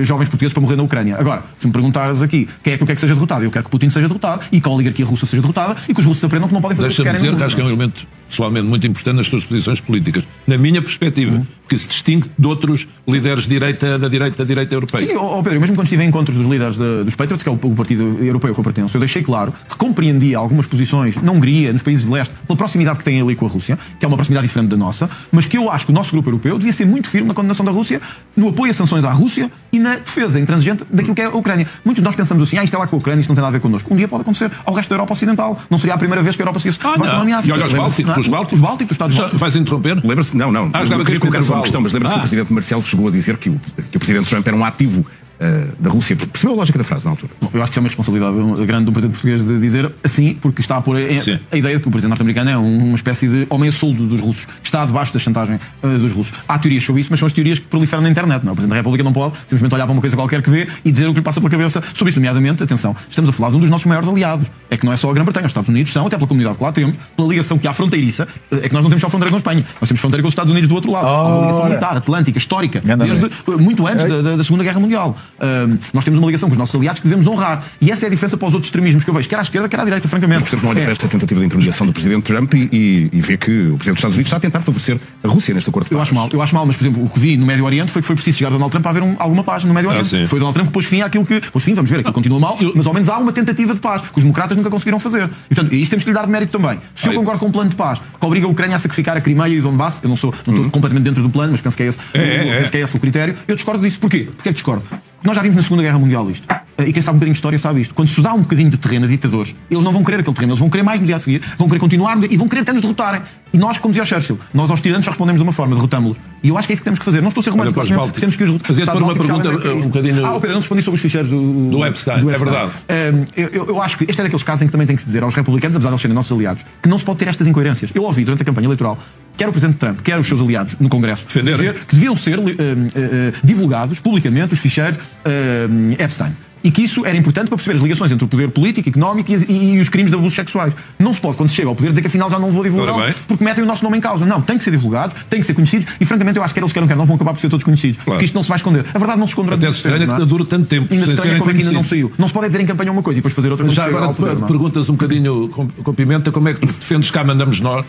jovens portugueses para morrer na Ucrânia. Agora, se me perguntares aqui quem é que eu quero que seja derrotado, eu quero que Putin seja derrotado e que a oligarquia russa seja derrotada e que os russos aprendam que não podem fazer o que querem. Deixa-me dizer que acho que é um elemento pessoalmente muito importante nas tuas posições políticas, na minha perspectiva, porque se distingue de outros líderes da direita europeia. Sim, Pedro, mesmo quando estive em encontros dos líderes dos Patriots, que é o partido europeu que eu pertenço, eu deixei claro que compreendia algumas posições na Hungria, nos países de leste, pela proximidade que têm ali com a Rússia, que é uma proximidade diferente da nossa, mas que eu acho que o nosso grupo europeu devia ser muito firme na condenação da Rússia, no apoio a sanções à Rússia e na defesa intransigente daquilo que é a Ucrânia. Muitos de nós pensamos assim, isto é lá com a Ucrânia, isto não tem nada a ver connosco. Um dia pode acontecer ao resto da Europa Ocidental. Não seria a primeira vez que a Europa se fosse uma ameaça. E olha os Bálticos, os Estados Bálticos. Vais interromper? Lembra-se? Não. Eu queria colocar só uma questão, mas lembra-se que o presidente Marcelo chegou a dizer que o presidente Trump era um ativo da Rússia. Percebeu a lógica da frase na altura? Bom, eu acho que é uma responsabilidade grande do presidente português de dizer assim, porque está a pôr a ideia de que o presidente norte-americano é uma espécie de homem a soldo dos russos, que está debaixo da chantagem dos russos. Há teorias sobre isso, mas são as teorias que proliferam na internet. Não? O presidente da República não pode simplesmente olhar para uma coisa qualquer que vê e dizer o que lhe passa pela cabeça sobre isso. Nomeadamente, atenção, estamos a falar de um dos nossos maiores aliados. É que não é só a Grã-Bretanha, os Estados Unidos são, até pela comunidade que lá temos, pela ligação que há fronteiriça, é que nós não temos só fronteira com a Espanha, nós temos fronteira com os Estados Unidos do outro lado. Há uma ligação militar, atlântica, histórica, desde muito antes da Segunda Guerra Mundial. Nós temos uma ligação com os nossos aliados que devemos honrar. E essa é a diferença para os outros extremismos que eu vejo, quer à esquerda, quer à direita, francamente. Mas, por exemplo, não olha para esta tentativa de intermediação do presidente Trump e vê que o presidente dos Estados Unidos está a tentar favorecer a Rússia neste acordo de paz. Eu acho mal, mas, por exemplo, o que vi no Médio Oriente foi que foi preciso chegar a Donald Trump para haver alguma paz no Médio Oriente. Foi Donald Trump que pôs fim àquilo que... Pôs fim, vamos ver, aquilo continua mal, mas ao menos há uma tentativa de paz que os democratas nunca conseguiram fazer. E, portanto, isso temos que lhe dar de mérito também. Se eu concordo com um plano de paz que obriga a Ucrânia a sacrificar a Crimeia e o Donbass, eu não estou completamente dentro do plano, mas penso que é esse, penso que é esse o critério, eu discordo disso. Porquê? Porquê é que discordo? Nós já vimos na Segunda Guerra Mundial isto. E quem sabe um bocadinho de história sabe isto. Quando se dá um bocadinho de terreno a ditadores, eles não vão querer aquele terreno, eles vão querer mais no dia a seguir, vão querer continuar e vão querer até nos derrotarem. E nós, como dizia o Churchill, nós aos tiranos só respondemos de uma forma, derrotámos-los. E eu acho que é isso que temos que fazer. Não estou a ser romântico, temos que os fazer por uma pergunta um bocadinho. Pedro, não respondi sobre os ficheiros do Epstein. É verdade. Eu acho que este é daqueles casos em que também tem que se dizer aos republicanos, apesar de eles serem nossos aliados, que não se pode ter estas incoerências. Eu ouvi durante a campanha eleitoral, quer o presidente Trump, quer os seus aliados no Congresso, dizer que deviam ser divulgados publicamente os ficheiros Epstein. E que isso era importante para perceber as ligações entre o poder político, económico e os crimes de abusos sexuais. Não se pode, quando se chega ao poder, dizer que afinal já não vou divulgá-los porque metem o nosso nome em causa. Não, tem que ser divulgados, tem que ser conhecidos e francamente eu acho que quer eles queiram, não vão acabar por ser todos conhecidos. Claro. Porque isto não se vai esconder. A verdade não se esconde durante muito tempo. Até estranha que dura tanto tempo. Ainda estranha como é que ainda não saiu. Não se pode dizer em campanha uma coisa e depois fazer outra coisa. Já agora perguntas um bocadinho com pimenta como é que defendes cá mandamos nós.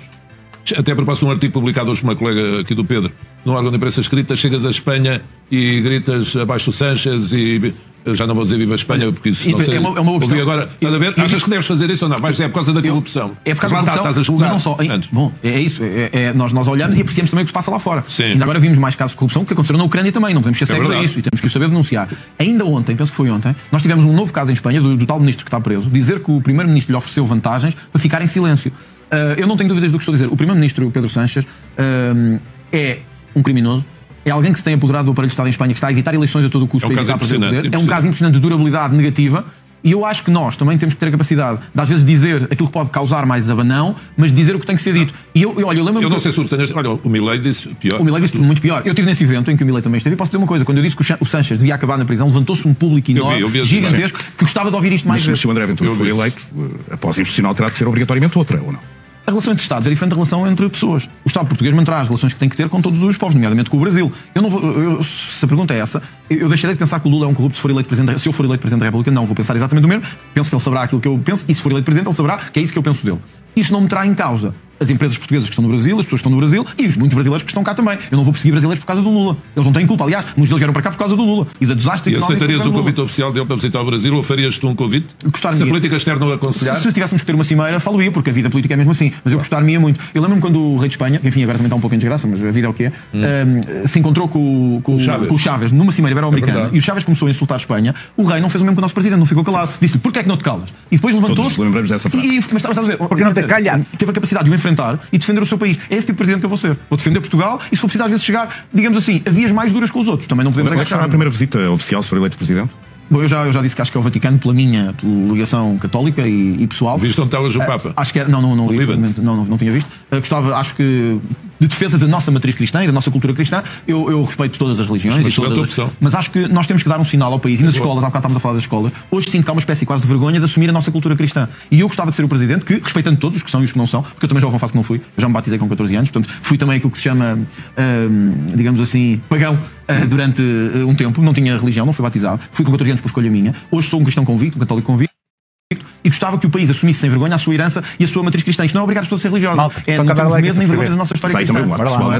Até a propósito de um artigo publicado hoje por uma colega aqui do Pedro, num órgão de imprensa escrita, chegas à Espanha e gritas abaixo o Sánchez e... Eu já não vou dizer viva a Espanha, porque isso não sei. É uma boa questão. Agora, estás a ver? Achas que deves fazer isso ou não? Vais dizer, é por causa da corrupção. É por causa da corrupção. Estás a julgar. Não só. Bom, é isso. Nós olhamos e apreciamos também o que se passa lá fora. Sim. Ainda agora vimos mais casos de corrupção que aconteceram na Ucrânia também. Não podemos ser cegos a isso e temos que o saber denunciar. Ainda ontem, penso que foi ontem, nós tivemos um novo caso em Espanha do tal ministro que está preso, dizer que o primeiro-ministro lhe ofereceu vantagens para ficar em silêncio. Eu não tenho dúvidas do que estou a dizer. O primeiro-ministro, Pedro Sánchez, é um criminoso. É alguém que se tem apoderado do aparelho de Estado em Espanha, que está a evitar eleições a todo o custo para evitar perder o poder. É um caso impressionante de durabilidade negativa. E eu acho que nós também temos que ter a capacidade de, às vezes, dizer aquilo que pode causar mais abanão, mas dizer o que tem que ser dito. E eu lembro-me. Eu não sei se olha, o Milei disse pior. O Milei disse muito pior. Eu estive nesse evento em que o Milei também esteve. E posso dizer uma coisa: quando eu disse que o Sánchez devia acabar na prisão, levantou-se um público enorme, gigantesco, que gostava de ouvir isto mais vezes. Mas se o André Ventura for eleito, a pós-institucional terá de ser obrigatoriamente outra, ou não? A relação entre Estados é diferente da relação entre pessoas. O Estado português manterá as relações que tem que ter com todos os povos, nomeadamente com o Brasil. Se a pergunta é essa, eu deixarei de pensar que o Lula é um corrupto se for eleito Presidente. Se eu for eleito Presidente da República, não vou pensar exatamente o mesmo. Penso que ele saberá aquilo que eu penso, e se for eleito Presidente, ele saberá que é isso que eu penso dele. Isso não me terá em causa as empresas portuguesas que estão no Brasil, as pessoas que estão no Brasil e os muitos brasileiros que estão cá também. Eu não vou perseguir brasileiros por causa do Lula. Eles não têm culpa. Aliás, muitos deles vieram para cá por causa do Lula e da desastre económico. E aceitarias o convite oficial dele para visitar o Brasil ou farias tu um convite? Se a política externa o aconselhar? Se tivéssemos que ter uma cimeira, falo-ia, porque a vida política é mesmo assim. Mas eu gostar-me muito. Eu lembro-me quando o rei de Espanha, que enfim, agora também está um pouco em desgraça, mas a vida é o que é, se encontrou com o Chávez numa cimeira ibero-americana e o Chávez começou a insultar a Espanha. O rei não fez o mesmo com o nosso presidente, não ficou calado. Disse-lhe, porquê é que não te calas? E depois levantou-se. Lembramos dessa frase. Mas estás a ver? Porque não te calhas. Teve a capacidade de o enfrentar e defender o seu país. É esse tipo de presidente que eu vou ser. Vou defender Portugal e se for preciso às vezes chegar, digamos assim, a vias mais duras com os outros. Também não podemos agachar. Será a primeira visita oficial se for eleito presidente? Bom, eu já disse que acho que é o Vaticano pela minha ligação católica e pessoal. Viste onde está hoje o Papa? Acho que é, não vi, não tinha visto. Gostava, acho que de defesa da nossa matriz cristã e da nossa cultura cristã, eu respeito todas as religiões, mas acho que nós temos que dar um sinal ao país e nas escolas, há bocado estávamos a falar das escolas, hoje sinto que há uma espécie quase de vergonha de assumir a nossa cultura cristã. E eu gostava de ser o presidente que, respeitando todos os que são e os que não são, porque eu também já confesso que não fui, eu já me batizei com 14 anos, portanto fui também aquilo que se chama, digamos assim, pagão durante um tempo, não tinha religião, não fui batizado, fui com 14 anos por escolha minha, hoje sou um cristão convicto, um católico convicto, e gostava que o país assumisse sem vergonha a sua herança e a sua matriz cristã. Isto não é obrigar as pessoas a ser religiosas. É não termos medo nem vergonha da nossa história cristã. Também um lado pessoal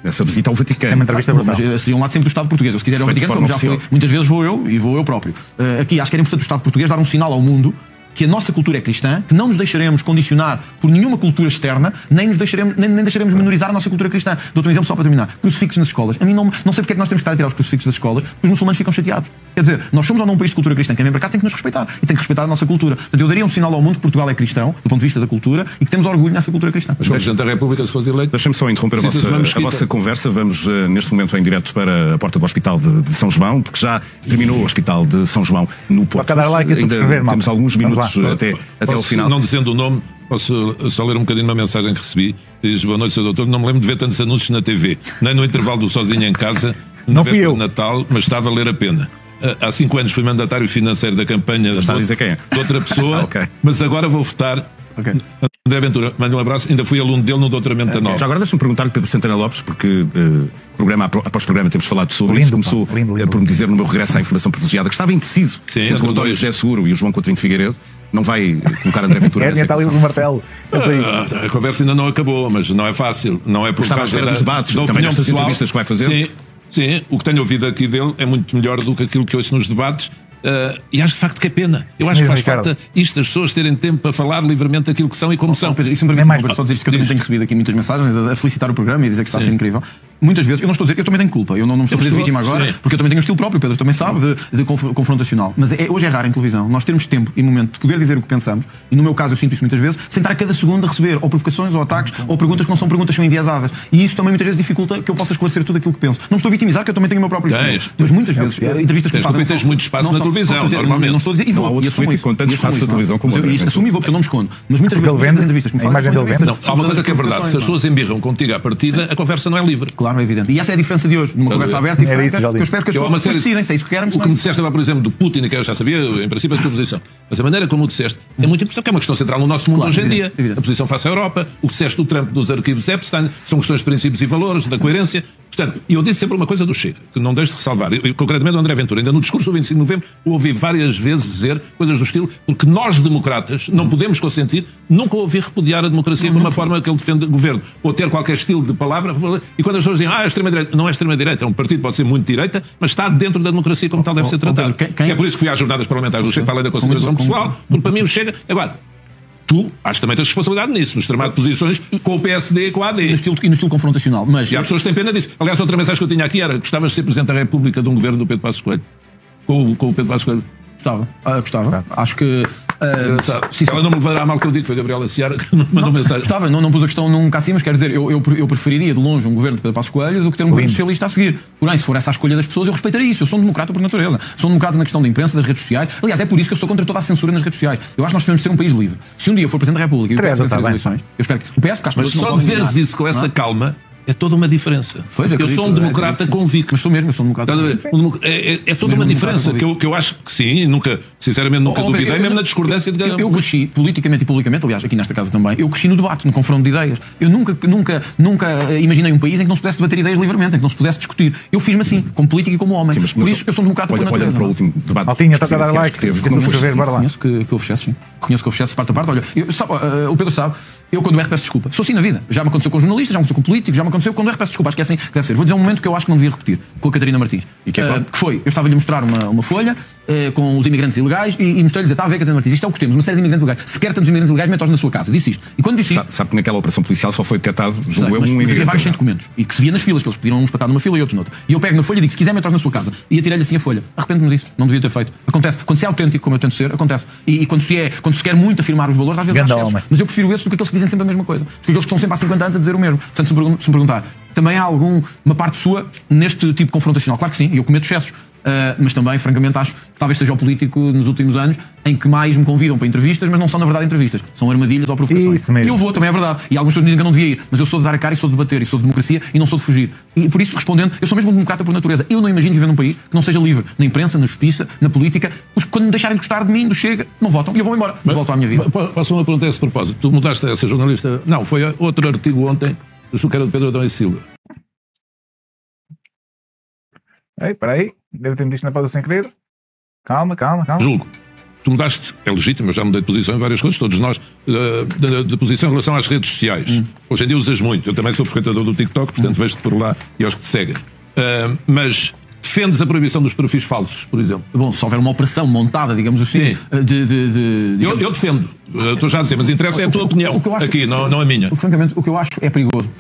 nessa visita ao Vaticano. É uma entrevista brutal. Mas seria um lado sempre do Estado português. Se quiser ir ao Vaticano, como já foi, muitas vezes vou eu próprio. Aqui acho que era importante o Estado português dar um sinal ao mundo que a nossa cultura é cristã, que não nos deixaremos condicionar por nenhuma cultura externa, nem deixaremos menorizar a nossa cultura cristã. Dou-te um exemplo só para terminar. Crucifixos nas escolas. A mim não sei porque é que nós temos que estar a tirar os crucifixos das escolas, porque os muçulmanos ficam chateados. Quer dizer, nós somos ou não um país de cultura cristã, quem vem para cá tem que nos respeitar e tem que respeitar a nossa cultura. Portanto, eu daria um sinal ao mundo que Portugal é cristão, do ponto de vista da cultura, e que temos orgulho nessa cultura cristã. Mas o Presidente da República, se fosse eleito... Deixem-me só interromper a vossa conversa. Vamos, neste momento, em direto para a porta do Hospital de São João, porque já terminou o Hospital de São João no Porto. Ainda temos alguns minutos até ao final. Não dizendo o nome, posso só ler um bocadinho uma mensagem que recebi. Diz: boa noite, Sr. Doutor. Não me lembro de ver tantos anúncios na TV, nem no intervalo do Sozinho em Casa, na véspera de Natal, mas está a valer a pena. Há 5 anos fui mandatário financeiro da campanha está a dizer quem é? De outra pessoa, okay. Mas agora vou votar. Okay. André Ventura, manda um abraço. Ainda fui aluno dele no doutoramento da Nova. Já agora deixa-me perguntar-lhe, Pedro Santana Lopes, porque programa após programa temos falado sobre isso. Começou por me dizer no meu regresso à informação privilegiada que estava indeciso entre o António José Seguro e o João Coutinho de Figueiredo. Não vai colocar André Ventura nessa está ali no martelo. A conversa ainda não acabou, mas não é fácil. Não é por causa dos debates, também nestas entrevistas que vai fazer. Sim, o que tenho ouvido aqui dele é muito melhor do que aquilo que ouço nos debates. E acho de facto que é pena. Eu acho que faz falta isto, as pessoas terem tempo para falar livremente aquilo que são e como são. Pedro, isso me permite só dizer isto, que eu também tenho recebido aqui muitas mensagens a felicitar o programa e dizer que está a ser incrível. Muitas vezes, eu não estou a dizer, eu também tenho culpa, eu não me estou a fazer de vítima agora, porque eu também tenho um estilo próprio, Pedro também sabe, de confrontacional. Mas hoje é raro em televisão nós termos tempo e momento de poder dizer o que pensamos, e no meu caso eu sinto isso muitas vezes, sem estar a cada segundo a receber ou provocações ou ataques ou perguntas que não são perguntas, são enviesadas. E isso também muitas vezes dificulta que eu possa esclarecer tudo aquilo que penso. Não estou a vitimizar, que eu também tenho o meu próprio estilo. Mas muitas vezes, entrevistas que me fazem. Tens muito espaço na televisão, normalmente. Não estou a dizer, e vou, e assumo isso. Assumo e vou, porque eu não me escondo. Mas muitas vezes, as entrevistas que me fazem. Não, há uma coisa que é verdade, se as pessoas embirram contigo à partida, a conversa não é livre. Claro, é evidente. E essa é a diferença de hoje, numa conversa aberta e franca, que eu espero que as pessoas decidem se é isso que querem. O que me disseste agora, por exemplo, do Putin, que eu já sabia, em princípio, a tua posição. Mas a maneira como o disseste é muito importante, que é uma questão central no nosso mundo hoje em dia. A posição face à Europa, o que disseste do Trump dos arquivos Epstein, são questões de princípios e valores, da coerência. Portanto, eu disse sempre uma coisa do Chega, que não deixo de ressalvar. Eu, concretamente, o André Ventura, ainda no discurso do 25 de novembro, o ouvi várias vezes dizer coisas do estilo, porque nós, democratas, não podemos consentir, nunca ouvi repudiar a democracia por uma forma que ele defende o governo, ou ter qualquer estilo de palavra. E quando as pessoas dizem, a extrema-direita, não é extrema-direita, é um partido, pode ser muito direita, mas está dentro da democracia como tal deve ser tratado. É por isso que fui às jornadas parlamentares do Chega, para além da consideração pessoal, porque para mim o Chega... Agora, tu, acho que também tens responsabilidade nisso, no extremar de posições com o PSD e com a AD. E no estilo confrontacional. Mas... E há pessoas que têm pena disso. Aliás, outra mensagem que eu tinha aqui era: gostavas de ser Presidente da República de um governo do Pedro Passos Coelho? Com o Pedro Passos Coelho? Gostava. Acho que... ela não me levará a mal que eu digo, foi a Gabriela Seara que me mandou mensagem. Gostava, não pus a questão nunca assim, mas quero dizer, eu preferiria de longe um governo de Pedro Passos Coelho do que ter um governo socialista a seguir. Porém, se for essa a escolha das pessoas, eu respeitaria isso. Eu sou um democrata por natureza. Sou um democrata na questão da imprensa, das redes sociais. Aliás, é por isso que eu sou contra toda a censura nas redes sociais. Eu acho que nós devemos ser um país livre. Se um dia eu for Presidente da República e o PS vencer as eleições, eu espero que o PS, porque as pessoas só dizeres isso com essa calma é toda uma diferença. Eu sou um democrata convicto. Mas sou mesmo, eu sou um democrata convicto. É toda uma diferença que eu acho que sim, sinceramente nunca duvidei, mesmo na discordância de... Eu cresci politicamente e publicamente, aliás, aqui nesta casa também, eu cresci no debate, no confronto de ideias. Eu nunca imaginei um país em que não se pudesse debater ideias livremente, em que não se pudesse discutir. Eu fiz-me assim, como político e como homem. Sim, por isso eu sou um democrata por natureza. Olhando para o último debate... Altinha, está a dar like. Conheço que houve excesso, sim. Conheço que houve excesso de parte a parte. Olha, o Pedro sabe, eu quando erro peço desculpa. Sou assim na vida. Já me aconteceu com jornalistas, já me aconteceu com políticos, já me aconteceu quando erro peço desculpa. Acho que é assim que deve ser. Vou dizer um momento que eu acho que não devia repetir, com a Catarina Martins. E que foi, eu estava-lhe a mostrar uma folha com os imigrantes ilegais e mostrei-lhe dizer, está a ver, Catarina Martins, isto é o que temos, uma série de imigrantes ilegais. Se quer tantos imigrantes ilegais, mete-os na sua casa. Disse isto. E quando disse isto... Sabe que naquela operação policial só foi detectado, julgo eu, mas um havia vários sem documentos. E que se via nas filas, que eles pediram uns para estar numa fila e outros noutra. E eu pego na folha e digo, se quiser, mete-os na sua casa. E atirei-lhe assim a folha. Arrependo-me disso. Não devia ter feito. Acontece. Quando se é autêntico, como eu tento ser, acontece. E quando se quer muito afirmar os valores, às vezes há excessos. Mas eu prefiro esse do que aqueles que dizem sempre a mesma coisa. Do que aqueles que estão sempre há 50 anos a dizer o mesmo. Portanto, se me perguntar, também há uma parte sua neste tipo confrontacional? Claro que sim, eu cometo excessos. Mas também, francamente, acho que talvez seja o político nos últimos anos em que mais me convidam para entrevistas, mas não são na verdade entrevistas, são armadilhas ou provocações. E eu vou, também é verdade. E algumas pessoas dizem que eu não devia ir, mas eu sou de dar a cara e sou de debater, e sou de democracia e não sou de fugir. E por isso, respondendo, eu sou mesmo um democrata por natureza. Eu não imagino viver num país que não seja livre na imprensa, na justiça, na política. Os que, quando me deixarem de gostar de mim, do Chega, não votam e eu vou embora. Mas volto à minha vida. Posso uma pergunta a esse propósito? Tu mudaste essa jornalista? Não, foi outro artigo ontem, do que era de Pedro Adão e Silva. Espera aí, deve ter-me visto na pausa sem querer. Calma. Julgo. Tu mudaste, é legítimo, eu já mudei de posição em várias coisas, todos nós, de posição em relação às redes sociais. Hoje em dia usas muito, eu também sou frequentador do TikTok, portanto vejo-te por lá e aos que te seguem. Mas defendes a proibição dos perfis falsos, por exemplo? Bom, se houver uma operação montada, digamos assim, Eu defendo, estou já a dizer, mas interessa é a tua opinião aqui, não a minha. Francamente, o que eu acho é perigoso.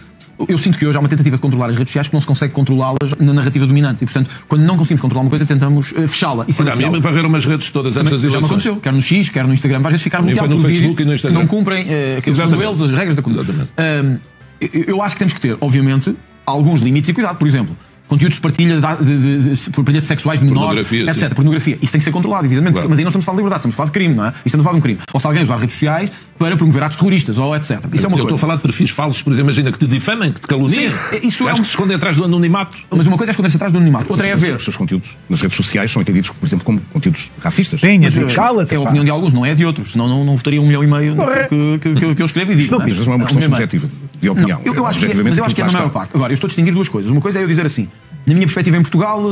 Eu sinto que hoje há uma tentativa de controlar as redes sociais que não se consegue controlá-las na narrativa dominante. E, portanto, quando não conseguimos controlar uma coisa, tentamos fechá-la e silenciá-la. A mim varreram umas redes todas antes das eleições. Já me aconteceu, quer no X, quer no Instagram. Às vezes ficar bloqueado por vídeos que não cumprem segundo eles, as regras da comunidade. Eu acho que temos que ter, obviamente, alguns limites e cuidado. Por exemplo, conteúdos de partilha de sexuais de menores, etc. Sim. Pornografia. Isso tem que ser controlado, evidentemente. Claro. Mas aí não estamos a falar de liberdade, estamos a falar de crime, não é? Estamos a falar de um crime. Ou se alguém usar redes sociais para promover atos terroristas, ou etc. Isso é uma coisa. Estou a falar de perfis falsos, por exemplo, imagina que te difamem, que te caluniem. Isso é que se escondem atrás do anonimato. Mas uma coisa é esconder-se atrás do anonimato. Outra é ver. Os seus conteúdos nas redes sociais são entendidos, por exemplo, como conteúdos racistas. Sim, é a opinião de alguns, não é de outros. Senão não votaria 1,5 milhão que eu escrevo e digo. Mas não é uma questão subjetiva de opinião. Eu acho que é na maior parte. Agora, eu estou a distinguir duas coisas. Uma coisa é eu dizer assim: na minha perspectiva, em Portugal,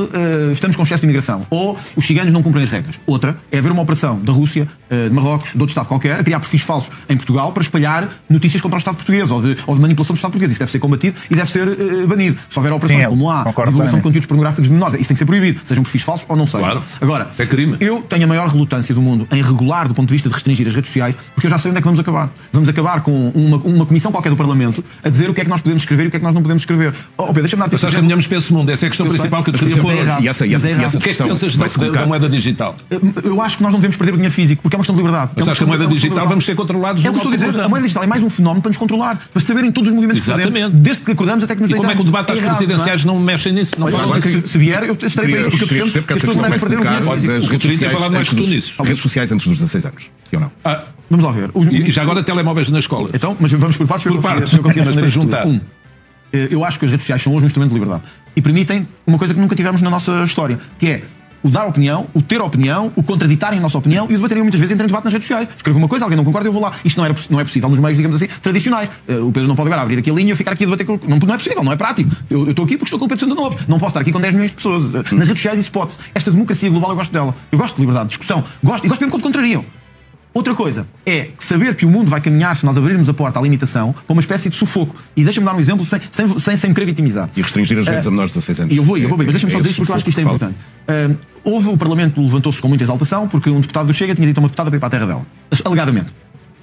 estamos com excesso de imigração. Ou os ciganos não cumprem as regras. Outra é haver uma operação da Rússia, de Marrocos, de outro Estado qualquer, a criar perfis falsos em Portugal para espalhar notícias contra o Estado português ou de manipulação do Estado português. Isso deve ser combatido e deve ser banido. Se houver operações como há, divulgação de conteúdos pornográficos de menores, isso tem que ser proibido. Sejam perfis falsos ou não sejam. Claro. Agora, é crime. Eu tenho a maior relutância do mundo em regular do ponto de vista de restringir as redes sociais, porque eu já sei onde é que vamos acabar. Vamos acabar com uma comissão qualquer do Parlamento a dizer o que é que nós podemos escrever e o que é que nós não podemos escrever. Pedro, deixa-me dar-te. Mas acho que caminhamos para esse mundo. Essa é a questão principal que eu queria pôr. E essa o que é que pensas da moeda digital? Eu acho que nós não devemos perder o dinheiro físico, porque é uma questão de liberdade. Mas acho que a moeda digital vamos ser controlados. É o que eu estou a dizer. A moeda digital é mais um fenómeno para nos controlar, para saberem todos os movimentos que fazemos, desde que acordamos até que nos deitamos. E como é que o debate às presidenciais não mexem nisso? Se vier, eu estarei para isso, porque eu defendo que as pessoas não devem perder o dinheiro físico. Eu queria ter falado mais que tu nisso. Redes sociais antes dos 16 anos, sim ou não? Vamos lá ver. E já agora telemóveis nas escolas. Então, mas vamos por partes. Mas para juntar. Eu acho que as redes sociais são hoje um instrumento de liberdade e permitem uma coisa que nunca tivemos na nossa história, que é o dar opinião, o ter opinião, o contraditarem a nossa opinião e o debaterem. Muitas vezes entram em debate nas redes sociais. Escrevo uma coisa, alguém não concorda, eu vou lá. Isto não é possível nos meios, digamos assim, tradicionais. O Pedro não pode agora abrir aqui a linha e eu ficar aqui a debater com... Não é possível, não é prático. Eu estou aqui porque estou com o Pedro Santana Lopes. Não posso estar aqui com 10 milhões de pessoas. Nas redes sociais isso pode-se. Esta democracia global eu gosto dela. Eu gosto de liberdade de discussão. E gosto mesmo quando contrariam. Outra coisa é saber que o mundo vai caminhar, se nós abrirmos a porta à limitação, para uma espécie de sufoco. E deixa-me dar um exemplo sem me querer vitimizar. E restringir as redes a menores de 16 anos. Eu vou bem, mas deixa-me só dizer isto porque eu acho que isto é importante. O Parlamento levantou-se com muita exaltação porque um deputado do Chega tinha dito a uma deputada para ir para a terra dela. Alegadamente.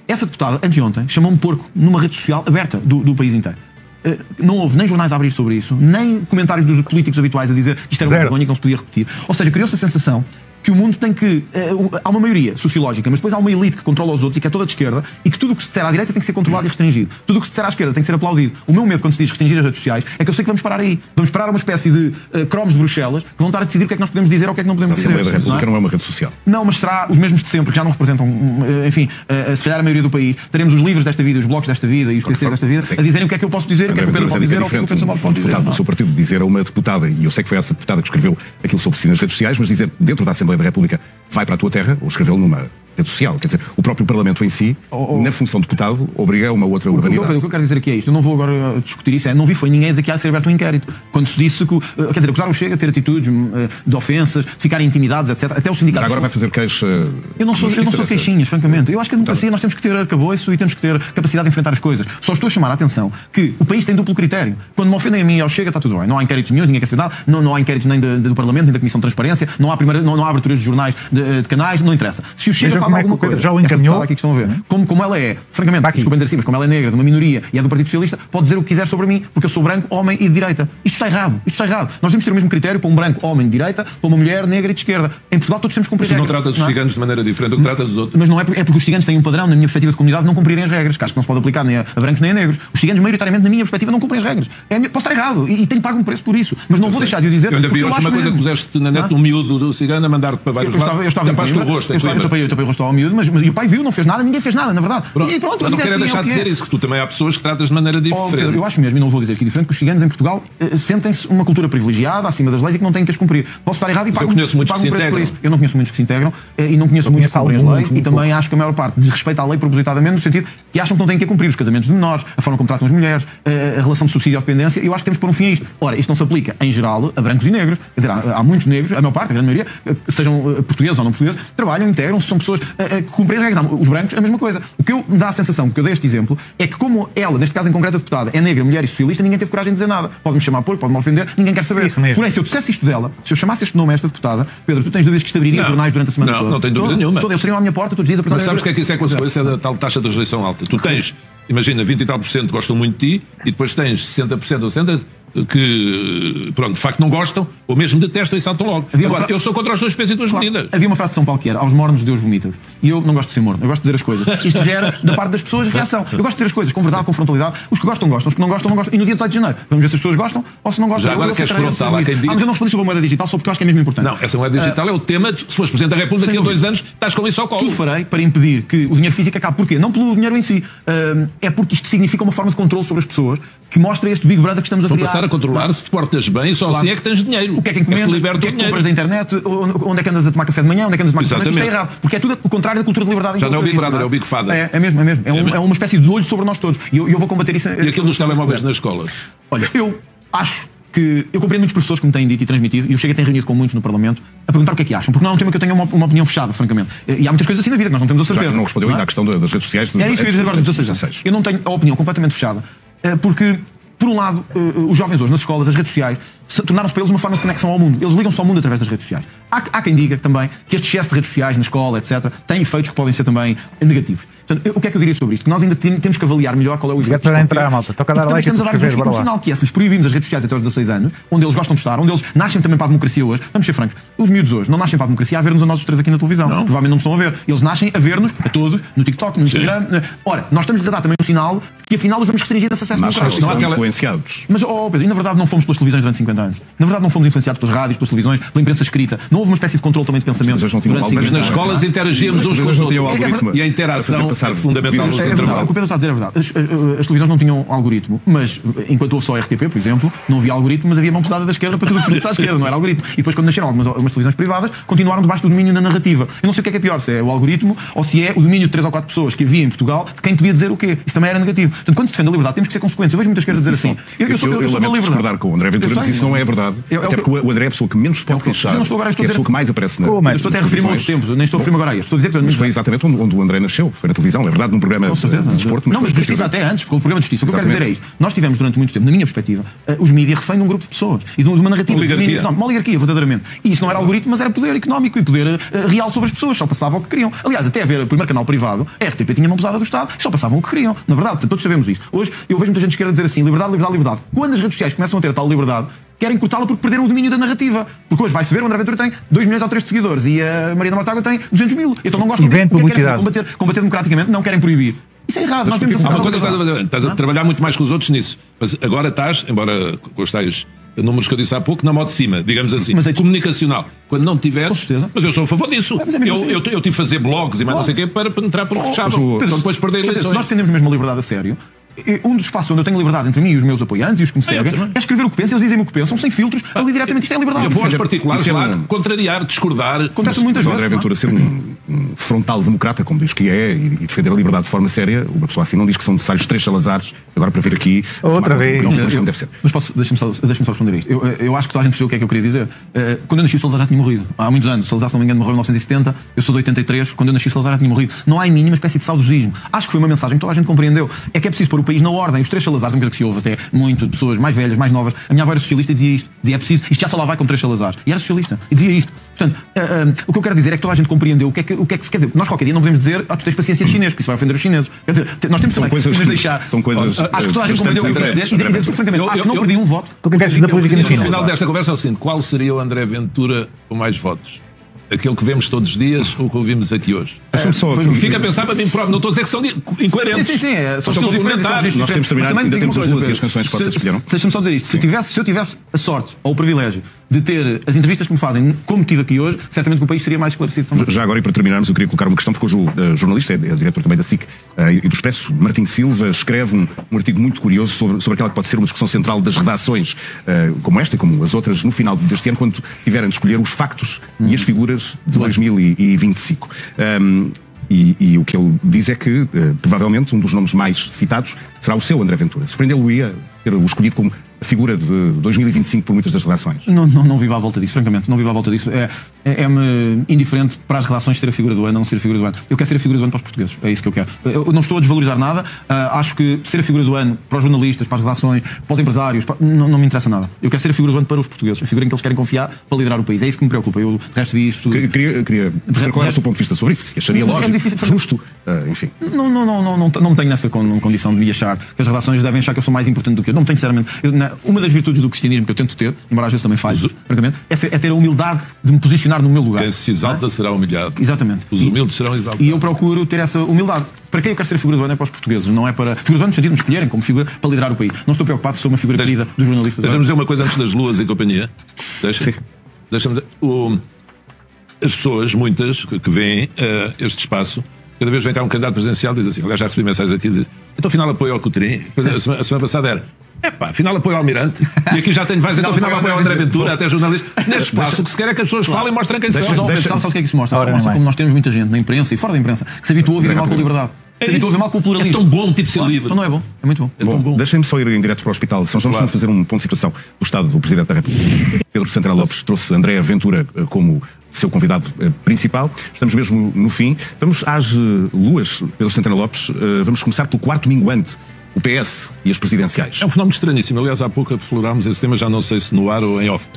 Essa deputada, anteontem, chamou-me porco numa rede social aberta do país inteiro. Não houve nem jornais a abrir sobre isso, nem comentários dos políticos habituais a dizer que isto era uma vergonha que não se podia repetir. Ou seja, criou-se a sensação que o mundo tem que... há uma maioria sociológica, mas depois há uma elite que controla os outros e que é toda de esquerda e que tudo o que se disser à direita tem que ser controlado e restringido. Tudo o que se disser à esquerda tem que ser aplaudido. O meu medo quando se diz restringir as redes sociais é que eu sei que vamos parar aí. Vamos parar uma espécie de cromos de Bruxelas que vão estar a decidir o que é que nós podemos dizer ou o que é que não podemos dizer. A Assembleia da República não é uma rede social. Não, mas será os mesmos de sempre, que já não representam, enfim, se calhar a maioria do país. Teremos os livros desta vida, os blogs desta vida e os PCs desta vida a dizerem o que é que eu posso dizer, o que é que o Pedro pode dizer ou o que é que o Pedro Santana pode dizer. Do seu partido dizer a uma deputada, e eu sei que foi essa deputada que escreveu aquilo sobre si nas redes sociais, mas dizer dentro da Assembleia da República vai para a tua terra, ou escreveu numa rede social. Quer dizer, o próprio Parlamento em si, na função de deputado, obriga a uma outra urbanidade. O que eu quero dizer aqui é isto. Eu não vou agora discutir isso. Não vi foi ninguém dizer que há de ser aberto um inquérito. Quando se disse que... Quer dizer, acusaram o Chega de ter atitudes de ofensas, de ficarem intimidados, etc. Até o sindicato... Agora vai fazer queixa... Eu não sou queixinhas, francamente. Eu acho que a democracia nós temos que ter arcabouço e temos que ter capacidade de enfrentar as coisas. Só estou a chamar a atenção que o país tem duplo critério. Quando me ofendem a mim e ao Chega, está tudo bem. Não há inquéritos nenhum, ninguém quer saber nada. Não há inquéritos nem do Parlamento, nem da Comissão de Transparência. Não há aberturas de jornais, de canais. Não interessa. Se o Chega faz alguma coisa... encaminhou. Aqui que estão a ver. Como ela é, francamente, desculpem dizer assim, mas como ela é negra, de uma minoria e é do Partido Socialista, pode dizer o que quiser sobre mim, porque eu sou branco, homem e de direita. Isto está errado. Nós temos que ter o mesmo critério para um branco, homem de direita, para uma mulher negra e de esquerda. Em Portugal todos temos que cumprir regras. Não tratas os ciganos de maneira diferente do que tratas dos outros. Mas não é porque os ciganos têm um padrão, na minha perspectiva de comunidade, de não cumprirem as regras, que acho que não se pode aplicar nem a brancos nem a negros. Os ciganos, maioritariamente, na minha perspectiva, não cumprem as regras. Posso estar errado e tenho pago um preço por isso. Mas não vou deixar de o dizer. Eu ainda vi hoje uma coisa que puseste na net um miúdo do cigano a mandar-te para vários lados. Eu estava tapaste o rosto. Eu tapei o rosto ao miúdo, mas o pai viu, não fez nada, ninguém fez nada, na verdade. E pronto, eu não quero deixar de dizer isso, que tu também há pessoas que tratas de maneira diferente. Pedro, eu acho mesmo, e não vou dizer aqui diferente, que os ciganos em Portugal sentem-se uma cultura privilegiada, acima das leis e que não têm que as cumprir. Posso estar errado e pago um preço por isso. Eu não conheço muitos que se integram e não conheço muitos que cumprem as leis e também acho que a maior parte desrespeita a lei propositadamente no sentido que acham que não têm que a cumprir os casamentos de menores, a forma como tratam as mulheres, a relação de subsídio à dependência. Eu acho que temos que pôr um fim a isto. Ora, isto não se aplica em geral a brancos e negros. Quer dizer, há muitos negros, a maior parte, a grande maioria, sejam portugueses ou não portugueses, trabalham, integram-se, são pessoas que cumprem as regras. Os brancos, a mesma coisa. O que me dá a sensação, que eu dei este exemplo, é que como ela, neste caso em concreto a deputada, é negra, mulher e socialista, ninguém teve coragem de dizer nada. Pode-me chamar porco, pode-me ofender, ninguém quer saber. Porém, se eu dissesse isto dela, se eu chamasse este nome a esta deputada, Pedro, tu tens dúvidas que isto abriria jornais durante a semana toda? Não tenho dúvida nenhuma. Eles seriam à minha porta todos os dias a Mas sabes que é que isso é consequência da tal taxa de rejeição alta? Tu tens, imagina, 20 e tal % gostam muito de ti e depois tens 60% ou 70% que, pronto, de facto não gostam ou mesmo detestam e saltam logo. Agora, eu sou contra os dois pesos e duas medidas. Havia uma frase de São Paulo que era: aos mornos Deus vomita. E eu não gosto de ser morno, eu gosto de dizer as coisas. Isto gera da parte das pessoas reação. Eu gosto de dizer as coisas com verdade, com frontalidade. Os que gostam, gostam. Os que não gostam, não gostam. E no dia 18 de janeiro, vamos ver se as pessoas gostam ou se não gostam. Já agora queres frontal, há quem diga. Mas eu não respondi sobre a moeda digital só porque eu acho que é mesmo importante. Não, essa moeda digital é o tema. Se fores Presidente da República daqui a 2 anos, estás com isso ao colo. Tudo farei para impedir que o dinheiro físico acabe. Porquê? Não pelo dinheiro em si. É porque isto significa uma forma de controle sobre as pessoas que mostra este Big Brother que estamos a criar. Vão passar a controlar se te portas bem, só assim é que tens dinheiro. O que é que encomendas, o que é que compras da internet, onde é que andas a tomar café de manhã, onde é que andas a tomar café de manhã. Isto é errado, porque é tudo o contrário da cultura de liberdade. Já não é o Big Brother, é o Big Fada. É mesmo. É uma espécie de olho sobre nós todos. E eu vou combater isso. E aquilo dos telemóveis nas escolas? Olha, eu acho que eu compreendo muitos professores que me têm dito e transmitido, e eu chego a ter reunido com muitos no Parlamento a perguntar o que é que acham, porque não é um tema que eu tenha uma opinião fechada, francamente. E há muitas coisas assim na vida que nós não temos a certeza. Já não respondeu ainda à questão das redes sociais. Era isso que eu ia dizer agora dos 16. Eu não tenho a opinião completamente fechada, porque, por um lado, os jovens hoje nas escolas, as redes sociais, tornaram-se para eles uma forma de conexão ao mundo. Eles ligam-se ao mundo através das redes sociais. Há quem diga também que este excesso de redes sociais na escola, etc., tem efeitos que podem ser também negativos. Portanto, o que é que eu diria sobre isto? Que nós ainda temos que avaliar melhor qual é o efeito. Para entrar, malta. Toca a dar like e subscrever, bora lá. Sinal que é, se lhes proibimos as redes sociais até aos 16 anos, onde eles gostam de estar, onde eles nascem também para a democracia hoje. Vamos ser francos. Os miúdos hoje não nascem para a democracia a ver-nos a nós os três aqui na televisão. Não. Provavelmente não estão a ver. Eles nascem a ver-nos, a todos, no TikTok, no Instagram. Sim. Ora, nós estamos a dar também um sinal que afinal os vamos restringir esse acesso democrático. São influenciados. Mas, Pedro, e na verdade não fomos pelas televisões durante 50 anos. anos. Na verdade, não fomos influenciados pelas rádios, pelas televisões, pela imprensa escrita. Não houve uma espécie de controle também de pensamento. Mas nas escolas interagíamos uns com os outros. E a interação é fundamental. É verdade, o que o Pedro está a dizer é verdade. As televisões não tinham algoritmo, mas enquanto houve só RTP, por exemplo, não havia algoritmo, mas havia mão pesada da esquerda para tudo o que fosse à esquerda, não era algoritmo. E depois, quando nasceram algumas televisões privadas, continuaram debaixo do domínio na narrativa. Eu não sei o que é pior, se é o algoritmo ou se é o domínio de 3 ou 4 pessoas que havia em Portugal de quem podia dizer o quê. Isso também era negativo. Portanto, quando se defende a liberdade, temos que ser consequentes. Eu vejo muita esquerda dizer assim. Eu sou pela liberdade. Discordar com o André Ventura, mas isso não é verdade. Até porque o André é a pessoa que menos pode queixar. Eu não estou agora, é a pessoa que mais aparece na. Eu estou até a referir-me a outros tempos, nem estou a referir-me agora a isto. Estou a dizer que mas foi exatamente onde o André nasceu. Foi na televisão, é verdade, num programa de desporto. Não, mas justiça até antes, porque o programa de justiça. O que eu quero dizer é isto. Nós tivemos durante muito tempo, na minha perspectiva, os mídias refém de um grupo de pessoas e de uma narrativa. Uma oligarquia, verdadeiramente. E isso não era algoritmo, mas era poder económico e poder real sobre as pessoas. Só passava o que queriam. Aliás, até haver o primeiro canal privado, a RTP tinha mão pesada do Estado e só passavam o que queriam. Na verdade, todos sabemos isso. Hoje eu vejo muita gente de esquerda dizer assim: liberdade, liberdade, liberdade. Quando as redes sociais começam a ter tal liberdade, querem cortá-la porque perderam o domínio da narrativa. Porque hoje vai-se ver, o André Ventura tem 2 milhões ou 3 de seguidores e a Mariana Mortágua tem 200 mil. Então não gostam disso. Combater democraticamente, não querem proibir. Isso é errado. Nós temos uma coisa estás a trabalhar muito mais que os outros nisso. Mas agora estás, embora com os tais números que eu disse há pouco, na moda de cima, digamos assim, mas comunicacional. Quando não tiveres, mas eu sou a favor disso. Eu tive de fazer blogs e mais não sei o quê para penetrar por fechado. Então depois perder eleições. Se nós defendemos mesmo a liberdade a sério, um dos espaços onde eu tenho liberdade entre mim e os meus apoiantes e os que me seguem é escrever o que pensam, eles dizem-me o que pensam, sem filtros, ali diretamente isto é liberdade. Eu vou aos particulares lá contrariar, discordar. Acontece muitas vezes. O André Ventura ser um frontal democrata, como diz que é, e defender a liberdade de forma séria, uma pessoa assim não diz que são necessários 3 Salazares, agora para vir aqui... Outra vez. Não deve ser. Mas deixa-me só responder a isto. Eu acho que toda a gente percebeu o que é que eu queria dizer. Quando eu nasci, o Salazar já tinha morrido. Há muitos anos. O Salazar, se não me engano, morreu em 1970. Eu sou de 83. Quando eu nasci, o Salazar já tinha morrido. Não há em mim nenhuma espécie de saudosismo. Acho que foi uma mensagem que toda a gente compreendeu. É que é preciso pôr o país na ordem. Os 3 Salazares, uma coisa que se ouve até muito de pessoas mais velhas, mais novas. A minha avó era socialista e dizia isto. Dizia: é preciso, isto já só lá vai com 3 Salazares. E era socialista. E dizia isto. Portanto, o que eu quero dizer é que toda a gente compreendeu o que é que quer dizer. Nós qualquer dia não podemos dizer: tu tens paciência de chinês, porque isso vai ofender os chineses. Quer dizer, nós temos também que nos deixar. São coisas. Acho que toda a gente compreendeu o que eu quero dizer. E dizer francamente, acho que não perdi um voto. Tu que queres da política na China? No final desta conversa é o seguinte: qual seria o André Ventura com mais votos? Aquele que vemos todos os dias ou que ouvimos aqui hoje? Fica a pensar para mim próprio, não estou a dizer que são incoerentes. Sim, são estilos diferentes. Nós temos terminado, ainda temos as duas e as canções que vocês escolheram. Deixa-me só dizer isto: se eu tivesse a sorte ou o privilégio de ter as entrevistas que me fazem como tive aqui hoje, certamente que o país seria mais esclarecido também. Já agora, e para terminarmos, eu queria colocar uma questão, porque hoje o jornalista, é diretor também da SIC e do Expresso, Martim Silva, escreve um artigo muito curioso sobre aquela que pode ser uma discussão central das redações, como esta e como as outras, no final deste ano, quando tiverem de escolher os factos e as figuras de 2025. E o que ele diz é que, provavelmente, um dos nomes mais citados será o seu André Ventura. Surpreendeu-lo-ia ser o escolhido como a figura de 2025 por muitas das redações? Não vivo à volta disso, francamente. Não vivo à volta disso. É-me indiferente para as redações ser a figura do ano ou não ser a figura do ano. Eu quero ser a figura do ano para os portugueses. É isso que eu quero. Eu não estou a desvalorizar nada. Acho que ser a figura do ano para os jornalistas, para as redações, para os empresários, não me interessa nada. Eu quero ser a figura do ano para os portugueses. A figura em que eles querem confiar para liderar o país. É isso que me preocupa. Eu, de resto, vi isto... Queria perceber qual é o seu ponto de vista sobre isso. Acharia lógico, justo, enfim. Não tenho nessa condição de me achar que as redações devem achar que eu sou mais importante do que eu. Não tenho, sinceramente. Uma das virtudes do cristianismo que eu tento ter, embora às vezes também falhe, francamente, é ter a humildade de me posicionar no meu lugar. Quem se exalta será humilhado. Exatamente. Os humildes serão exaltados. E eu procuro ter essa humildade. Para quem eu quero ser a figura do ano é para os portugueses, não é para... Figura do ano no sentido de me escolherem como figura para liderar o país. Não estou preocupado se sou uma figura querida dos jornalistas. Deixa-me dizer uma coisa antes das luas e companhia. Deixa-me as pessoas, muitas, que veem este espaço, cada vez vem cá um candidato presidencial e diz assim, aliás já recebi mensagens aqui, diz, então afinal apoio ao Coutrinho. A semana passada era, afinal apoio ao Almirante, e aqui já tenho vários, então afinal apoio ao André Ventura, até jornalistas. Neste espaço, o que se quer é que as pessoas falem e mostrem quem são. Sabe o que é que isso mostra? Mostra como nós temos muita gente na imprensa e fora da imprensa que se habituou a viver mal com a liberdade. Se habituou a viver mal com o pluralismo. É tão bom tipo ser livre. Então não é bom, é muito bom. Tão bom. Deixem-me só ir em direto para o Hospital São João, vamos fazer um ponto de situação do Estado do Presidente da República. Pedro Santana Lopes trouxe André Ventura como seu convidado principal. Estamos mesmo no fim. Vamos às luas, Pedro Santana Lopes. Vamos começar pelo quarto minguante, o PS e as presidenciais. É um fenómeno estranhíssimo. Aliás, há pouco aflorámos esse tema, já não sei se no ar ou em off.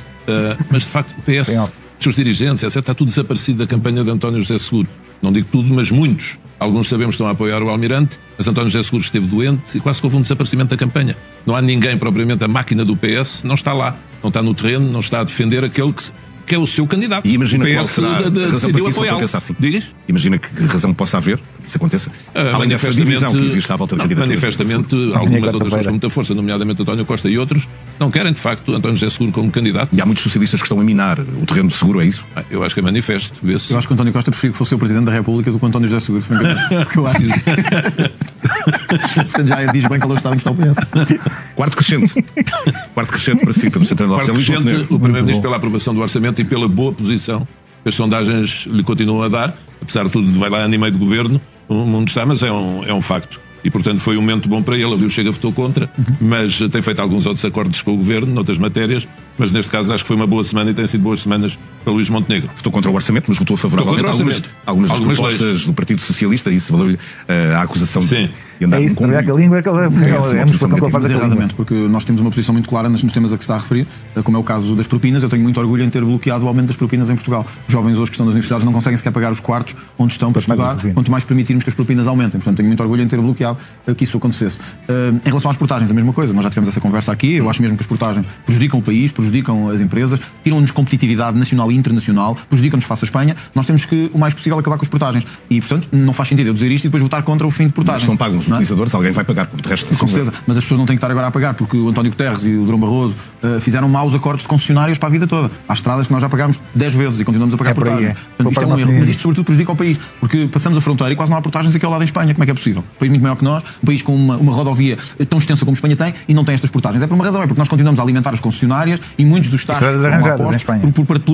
Mas, de facto, o PS, os seus dirigentes, etc., está tudo desaparecido da campanha de António José Seguro. Não digo tudo, mas muitos. Alguns sabemos que estão a apoiar o Almirante, mas António José Seguro esteve doente e quase que houve um desaparecimento da campanha. Não há ninguém, propriamente, a máquina do PS, não está lá. Não está no terreno, não está a defender aquele que que é o seu candidato. E imagina qual PS será a razão para que isso aconteça assim. Digas? Imagina que razão possa haver para que isso aconteça. Além dessa divisão que existe à volta da candidatura. Manifestamente, algumas outras pessoas com muita força, nomeadamente António Costa e outros, não querem, de facto, António José Seguro como candidato. E há muitos socialistas que estão a minar o terreno do Seguro, é isso? Eu acho que é manifesto. Vê-se. Eu acho que António Costa preferia que fosse o Presidente da República do que António José Seguro. Eu acho. Portanto, já diz bem qual é o estado em que está o PS. Quarto crescente para si, Pedro Santana Lopes. Quarto crescente, o Primeiro-Ministro pela aprovação do orçamento e pela boa posição que as sondagens lhe continuam a dar. Apesar de tudo, vai lá ano e meio de governo, o mundo está, mas é um facto. E, portanto, foi um momento bom para ele. Ali o Chega votou contra, mas tem feito alguns outros acordos com o governo, noutras matérias. Mas, neste caso, acho que foi uma boa semana e tem sido boas semanas para Luís Montenegro. Votou contra o orçamento, mas votou favoravelmente a algumas das propostas leis do Partido Socialista. E isso valeu-lhe a acusação de andar com a língua, é a motivação que ele faz erradamente, porque nós temos uma posição muito clara nos temas a que se está a referir, como é o caso das propinas. Eu tenho muito orgulho em ter bloqueado o aumento das propinas em Portugal. Os jovens hoje que estão nas universidades não conseguem sequer pagar os quartos onde estão para estudar, quanto mais permitirmos que as propinas aumentem. Portanto, tenho muito orgulho em ter bloqueado que isso acontecesse. Em relação às portagens, a mesma coisa. Nós já tivemos essa conversa aqui. Eu acho mesmo que as portagens prejudicam o país, prejudicam as empresas, tiram-nos competitividade nacional e internacional, prejudicam-nos face à Espanha. Nós temos que, o mais possível, acabar com as portagens. E, portanto, não faz sentido eu dizer isto e depois votar contra o fim de portagens. Mas não pagam os utilizadores, alguém vai pagar, como de resto. Com certeza, mas as pessoas não têm que estar agora a pagar, porque o António Guterres e o Durão Barroso fizeram maus acordos de concessionários para a vida toda. Há estradas que nós já pagámos 10 vezes e continuamos a pagar portagens. Portanto, isto é um erro, mas isto sobretudo prejudica o país, porque passamos a fronteira e quase não há portagens aqui ao lado em Espanha. Como é que é possível? Um país muito maior que nós, um país com uma rodovia tão extensa como Espanha tem e não tem estas portagens. É por uma razão, é porque nós continuamos a alimentar as concessionárias e muitos dos taxas foram apostos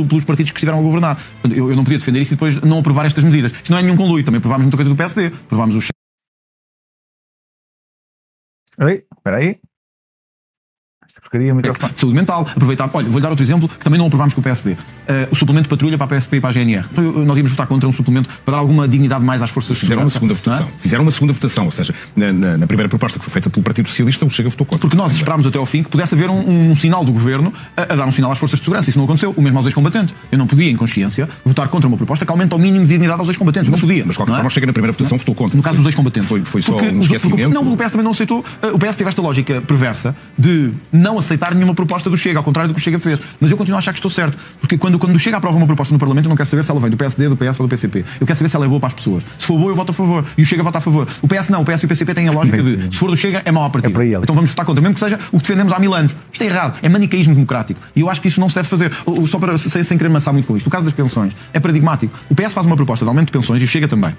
pelos partidos que estiveram a governar. Portanto, eu não podia defender isso e depois não aprovar estas medidas. Isto não é nenhum conluio. Também aprovámos muita coisa do PSD. Aprovámos o Espera aí. Esta porcaria é muito saúde mental, aproveitar. Olha, vou-lhe dar outro exemplo que também não aprovámos com o PSD. O suplemento de patrulha para a PSP e para a GNR. Nós íamos votar contra um suplemento para dar alguma dignidade mais às forças de segurança. Fizeram uma segunda votação, ou seja, na primeira proposta que foi feita pelo Partido Socialista, o Chega votou contra. Porque nós esperámos até ao fim que pudesse haver um sinal do governo a dar um sinal às forças de segurança. Isso não aconteceu. O mesmo aos ex-combatentes. Eu não podia, em consciência, votar contra uma proposta que aumenta ao mínimo de dignidade aos ex-combatentes. Não podia. Mas, de qualquer forma, Chega na primeira votação votou contra. No caso dos ex-combatentes. Foi só um esquecimento. Não, o PS também não aceitou. O PS teve esta lógica perversa de não aceitar nenhuma proposta do Chega, ao contrário do que o Chega fez. Mas eu continuo a achar que estou certo. Porque quando o Chega aprova uma proposta no Parlamento, eu não quero saber se ela vem do PSD, do PS ou do PCP. Eu quero saber se ela é boa para as pessoas. Se for boa, eu voto a favor. E o Chega vota a favor. O PS não. O PS e o PCP têm a lógica de se for do Chega, é mau a partida. Então vamos votar contra, mesmo que seja o que defendemos há 1000 anos. Isto é errado. É manicaísmo democrático. E eu acho que isso não se deve fazer. Só para, sem querer amassar muito com isto. O caso das pensões é paradigmático. O PS faz uma proposta de aumento de pensões e o Chega também.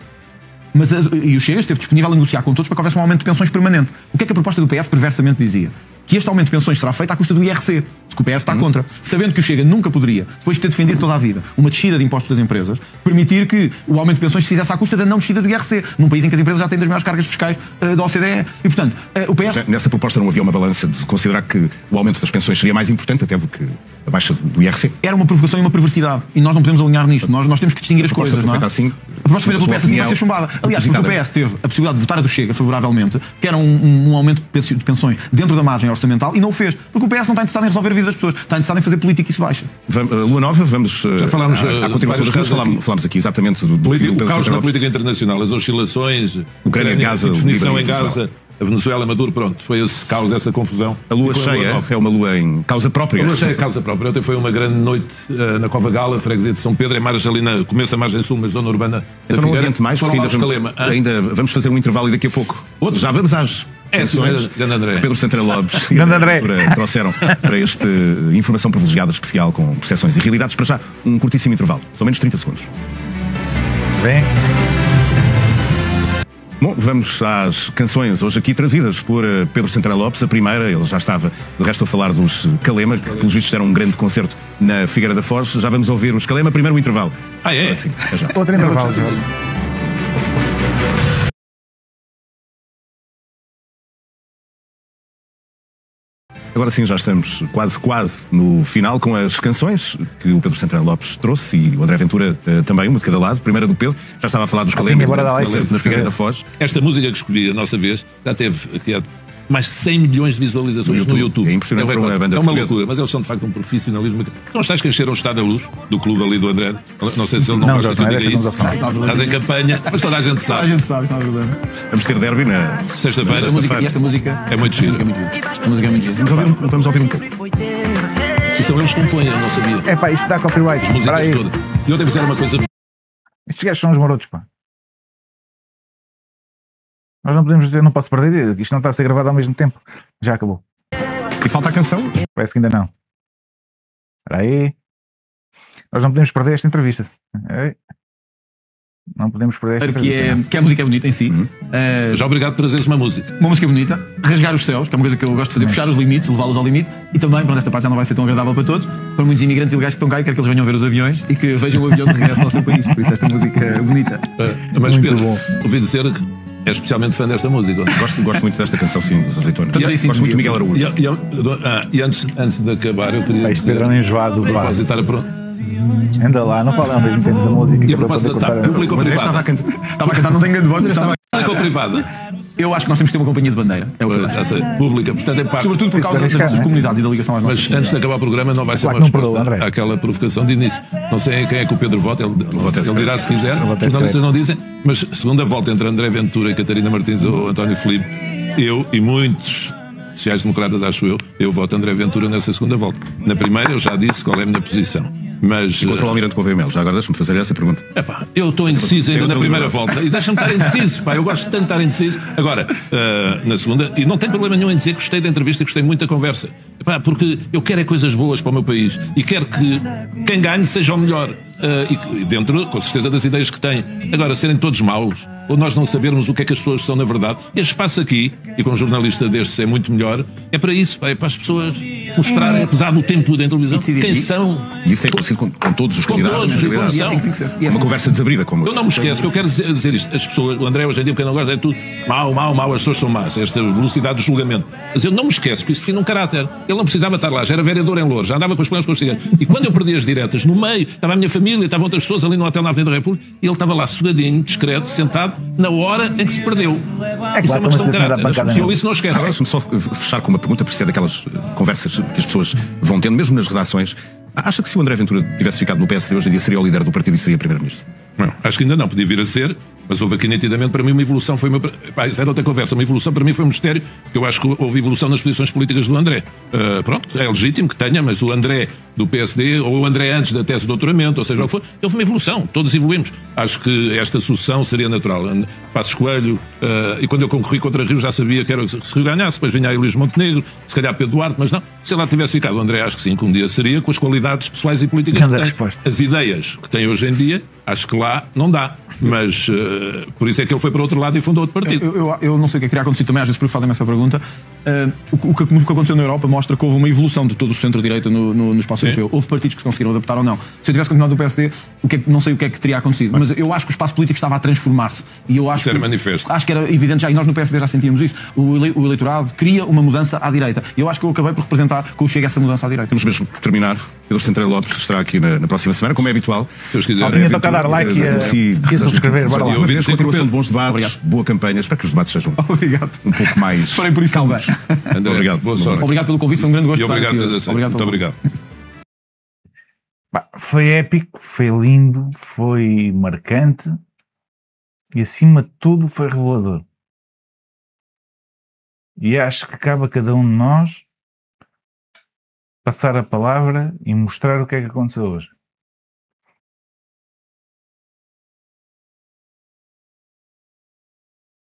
E o Chega esteve disponível a negociar com todos para que houvesse um aumento de pensões permanente. O que é que a proposta do PS perversamente dizia? Que este aumento de pensões será feito à custa do IRC, que o PS está contra, sabendo que o Chega nunca poderia, depois de ter defendido toda a vida uma descida de impostos das empresas, permitir que o aumento de pensões se fizesse à custa da não descida do IRC, num país em que as empresas já têm das maiores cargas fiscais da OCDE. E, portanto, o PS... Nessa proposta não havia uma balança de considerar que o aumento das pensões seria mais importante até do que a baixa do IRC? Era uma provocação e uma perversidade, e nós não podemos alinhar nisto. Nós temos que distinguir as coisas, não é? Assim, a proposta feita pelo PS assim vai ser chumbada. Aliás, porque o PS teve a possibilidade de votar a do Chega favoravelmente, que era um aumento de pensões dentro da margem orçamental, e não o fez. Porque o PS não está interessado em resolver a vida das pessoas, está interessado em fazer política e isso baixa. Lua Nova, vamos já falámos, à continuação das coisas. Falámos aqui exatamente do caos na política internacional, as oscilações, Ucrânia, Gaza, definição em Gaza, a Venezuela, Maduro, pronto, foi esse caos, essa confusão. A lua cheia é uma lua em causa própria. A lua cheia é causa própria. Ontem foi uma grande noite na Cova Gala, freguesia de São Pedro, em margem ali na começo da margem sul, mas zona urbana. Então não adiante mais, porque ainda vamos fazer um intervalo e daqui a pouco. Já vamos às pensões que Pedro Santana Lopes e a trouxeram para este Informação Privilegiada especial com percepções e realidades. Para já, um curtíssimo intervalo, só menos 30 segundos. Bem. Bom, vamos às canções hoje aqui trazidas por Pedro Santana Lopes. A primeira, ele já estava, do resto a falar dos Calema, que pelos vistos deram um grande concerto na Figueira da Foz. Já vamos ouvir os Calema, primeiro o intervalo. É? Assim, já. Outro intervalo. Agora sim, já estamos quase no final com as canções que o Pedro Santana Lopes trouxe e o André Ventura também, uma de cada lado. Primeira do Pedro, já estava a falar dos Calema na Figueira da Foz. Esta música que escolhi a nossa vez já teve mais de 100 milhões de visualizações no YouTube. É impressionante para uma banda portuguesa. É uma loucura, mas eles são de facto um profissionalismo. São os tais que encheram o Estado da Luz do clube ali do André. Não sei se ele não gosta que eu diga isso. Estás em campanha, mas toda a gente sabe. Toda a gente sabe, está a verdade. Vamos ter derby na sexta-feira. E esta música é muito gira. A música é muito gira. Vamos ouvir um pouco. E são eles que compõem, eu não sabia. É pá, isto dá copyright. As músicas todas. E eu devo dizer uma coisa. Estes gajos são os marotos, pá. Nós não podemos dizer, não posso perder, isto não está a ser gravado ao mesmo tempo. Já acabou. E falta a canção? Parece que ainda não. Espera aí. Nós não podemos perder esta entrevista. Não podemos perder esta entrevista. Que a música é bonita em si. Já obrigado por trazeres uma música. Uma música bonita. Rasgar os céus, que é uma coisa que eu gosto de fazer. Puxar os limites, levá-los ao limite. E também, pronto, esta parte já não vai ser tão agradável para todos. Para muitos imigrantes ilegais que estão cá, eu quero que eles venham ver os aviões e que vejam o avião de regresso ao seu país. Por isso esta música é bonita. Mas Pedro, ouvi dizer que é especialmente fã desta música. Gosto muito desta canção, sim, dos Azeitonas. Gosto muito de Miguel Araújo. E antes de acabar, eu queria. Isto Pedro é enjoado. Propositar a pronto. Anda lá, não fala ao mesmo tempo da música. E a propósito da pública ou privada? Estava a cantar, não tenho grande voz, mas estava Pública ou privada? Eu acho que nós temos que ter uma companhia de bandeira. É o que eu acho. Pública, portanto, em parte. Sobretudo por causa das comunidades e da ligação às nossas. Mas antes de acabar o programa, não vai ser uma resposta àquela provocação de início. Não sei quem é que o Pedro vota, ele dirá se quiser. Os jornalistas não dizem. Mas segunda volta entre André Ventura e Catarina Martins ou António Filipe, eu e muitos sociais-democratas, acho eu voto André Ventura nessa segunda volta. Na primeira, eu já disse qual é a minha posição. Mas. Contra o Almirante Gouveia Melo, já agora deixa-me fazer essa pergunta. Eu estou indeciso ainda na primeira volta e deixa-me estar indeciso, pá, eu gosto tanto de estar indeciso. Agora, na segunda, e não tenho problema nenhum em dizer que gostei da entrevista, gostei muito da conversa, porque eu quero coisas boas para o meu país e quero que quem ganhe seja o melhor. E dentro, com certeza, das ideias que tem. Agora, serem todos maus, ou nós não sabermos o que é que as pessoas são na verdade, este espaço aqui, e com um jornalista destes é muito melhor, é para isso, é para as pessoas mostrarem, apesar do tempo da televisão, quem são. E isso é acontecido com todos os candidatos. É uma conversa desabrida. Eu não me esqueço, que eu quero dizer isto. As pessoas, o André hoje em dia, porque não gosta, é tudo mau, as pessoas são más, esta velocidade de julgamento. Mas eu não me esqueço, porque isso define um caráter. Ele não precisava estar lá, já era vereador em Loures, já andava com os problemas constitucionais. E quando eu perdi as diretas, no meio, estava a minha família, estavam outras pessoas ali no hotel na Avenida da República, e ele estava lá sossegadinho, discreto, sentado, na hora em que se perdeu. Isso é uma questão de caráter. Eu isso não esqueço. Agora, deixa-me só fechar com uma pergunta, porque isso é daquelas conversas que as pessoas vão tendo, mesmo nas redações. Acha que se o André Ventura tivesse ficado no PSD hoje em dia seria o líder do partido e seria primeiro-ministro? Não, acho que ainda não, podia vir a ser, mas houve aqui nitidamente para mim uma evolução, isso era outra conversa, uma evolução para mim foi um mistério, que eu acho que houve evolução nas posições políticas do André. Pronto, é legítimo que tenha, mas o André do PSD, ou o André antes da tese de doutoramento, ou seja, o que for, houve uma evolução, todos evoluímos. Acho que esta sucessão seria natural. Passos Coelho, e quando eu concorri contra Rio já sabia que era se Rio ganhasse, depois vinha aí Luís Montenegro, se calhar Pedro Duarte, mas não, se lá tivesse ficado o André, acho que sim, que um dia seria, com as qualidades pessoais e políticas que tem. As ideias que tem hoje em dia, acho que lá não dá. Mas por isso é que ele foi para o outro lado e fundou outro partido. Eu não sei o que é que teria acontecido também, às vezes por fazem-me essa pergunta. O que aconteceu na Europa mostra que houve uma evolução de todo o centro-direita no espaço europeu. Houve partidos que se conseguiram adaptar ou não. Se eu tivesse continuado no PSD, não sei o que é que teria acontecido. Mas eu acho que o espaço político estava a transformar-se. E eu acho isso era manifesto. Acho que era evidente já, e nós no PSD já sentíamos isso. O eleitorado queria uma mudança à direita. E eu acho que eu acabei por representar com o Chega essa mudança à direita. Temos mesmo que terminar. Pedro Centrão Lopes estará aqui na próxima semana, como é habitual. Se os quiser. Alguém toca a dar like e subscrever. Bora lá. Continuação de bons debates, boa campanha. Espero que os debates sejam um pouco mais farem por isso calmos. André, obrigado. Boa sorte. Obrigado pelo convite, foi um grande gosto. Muito obrigado. Foi épico, foi lindo, foi marcante e, acima de tudo, foi revelador. E acho que cabe a cada um de nós passar a palavra e mostrar o que é que aconteceu hoje.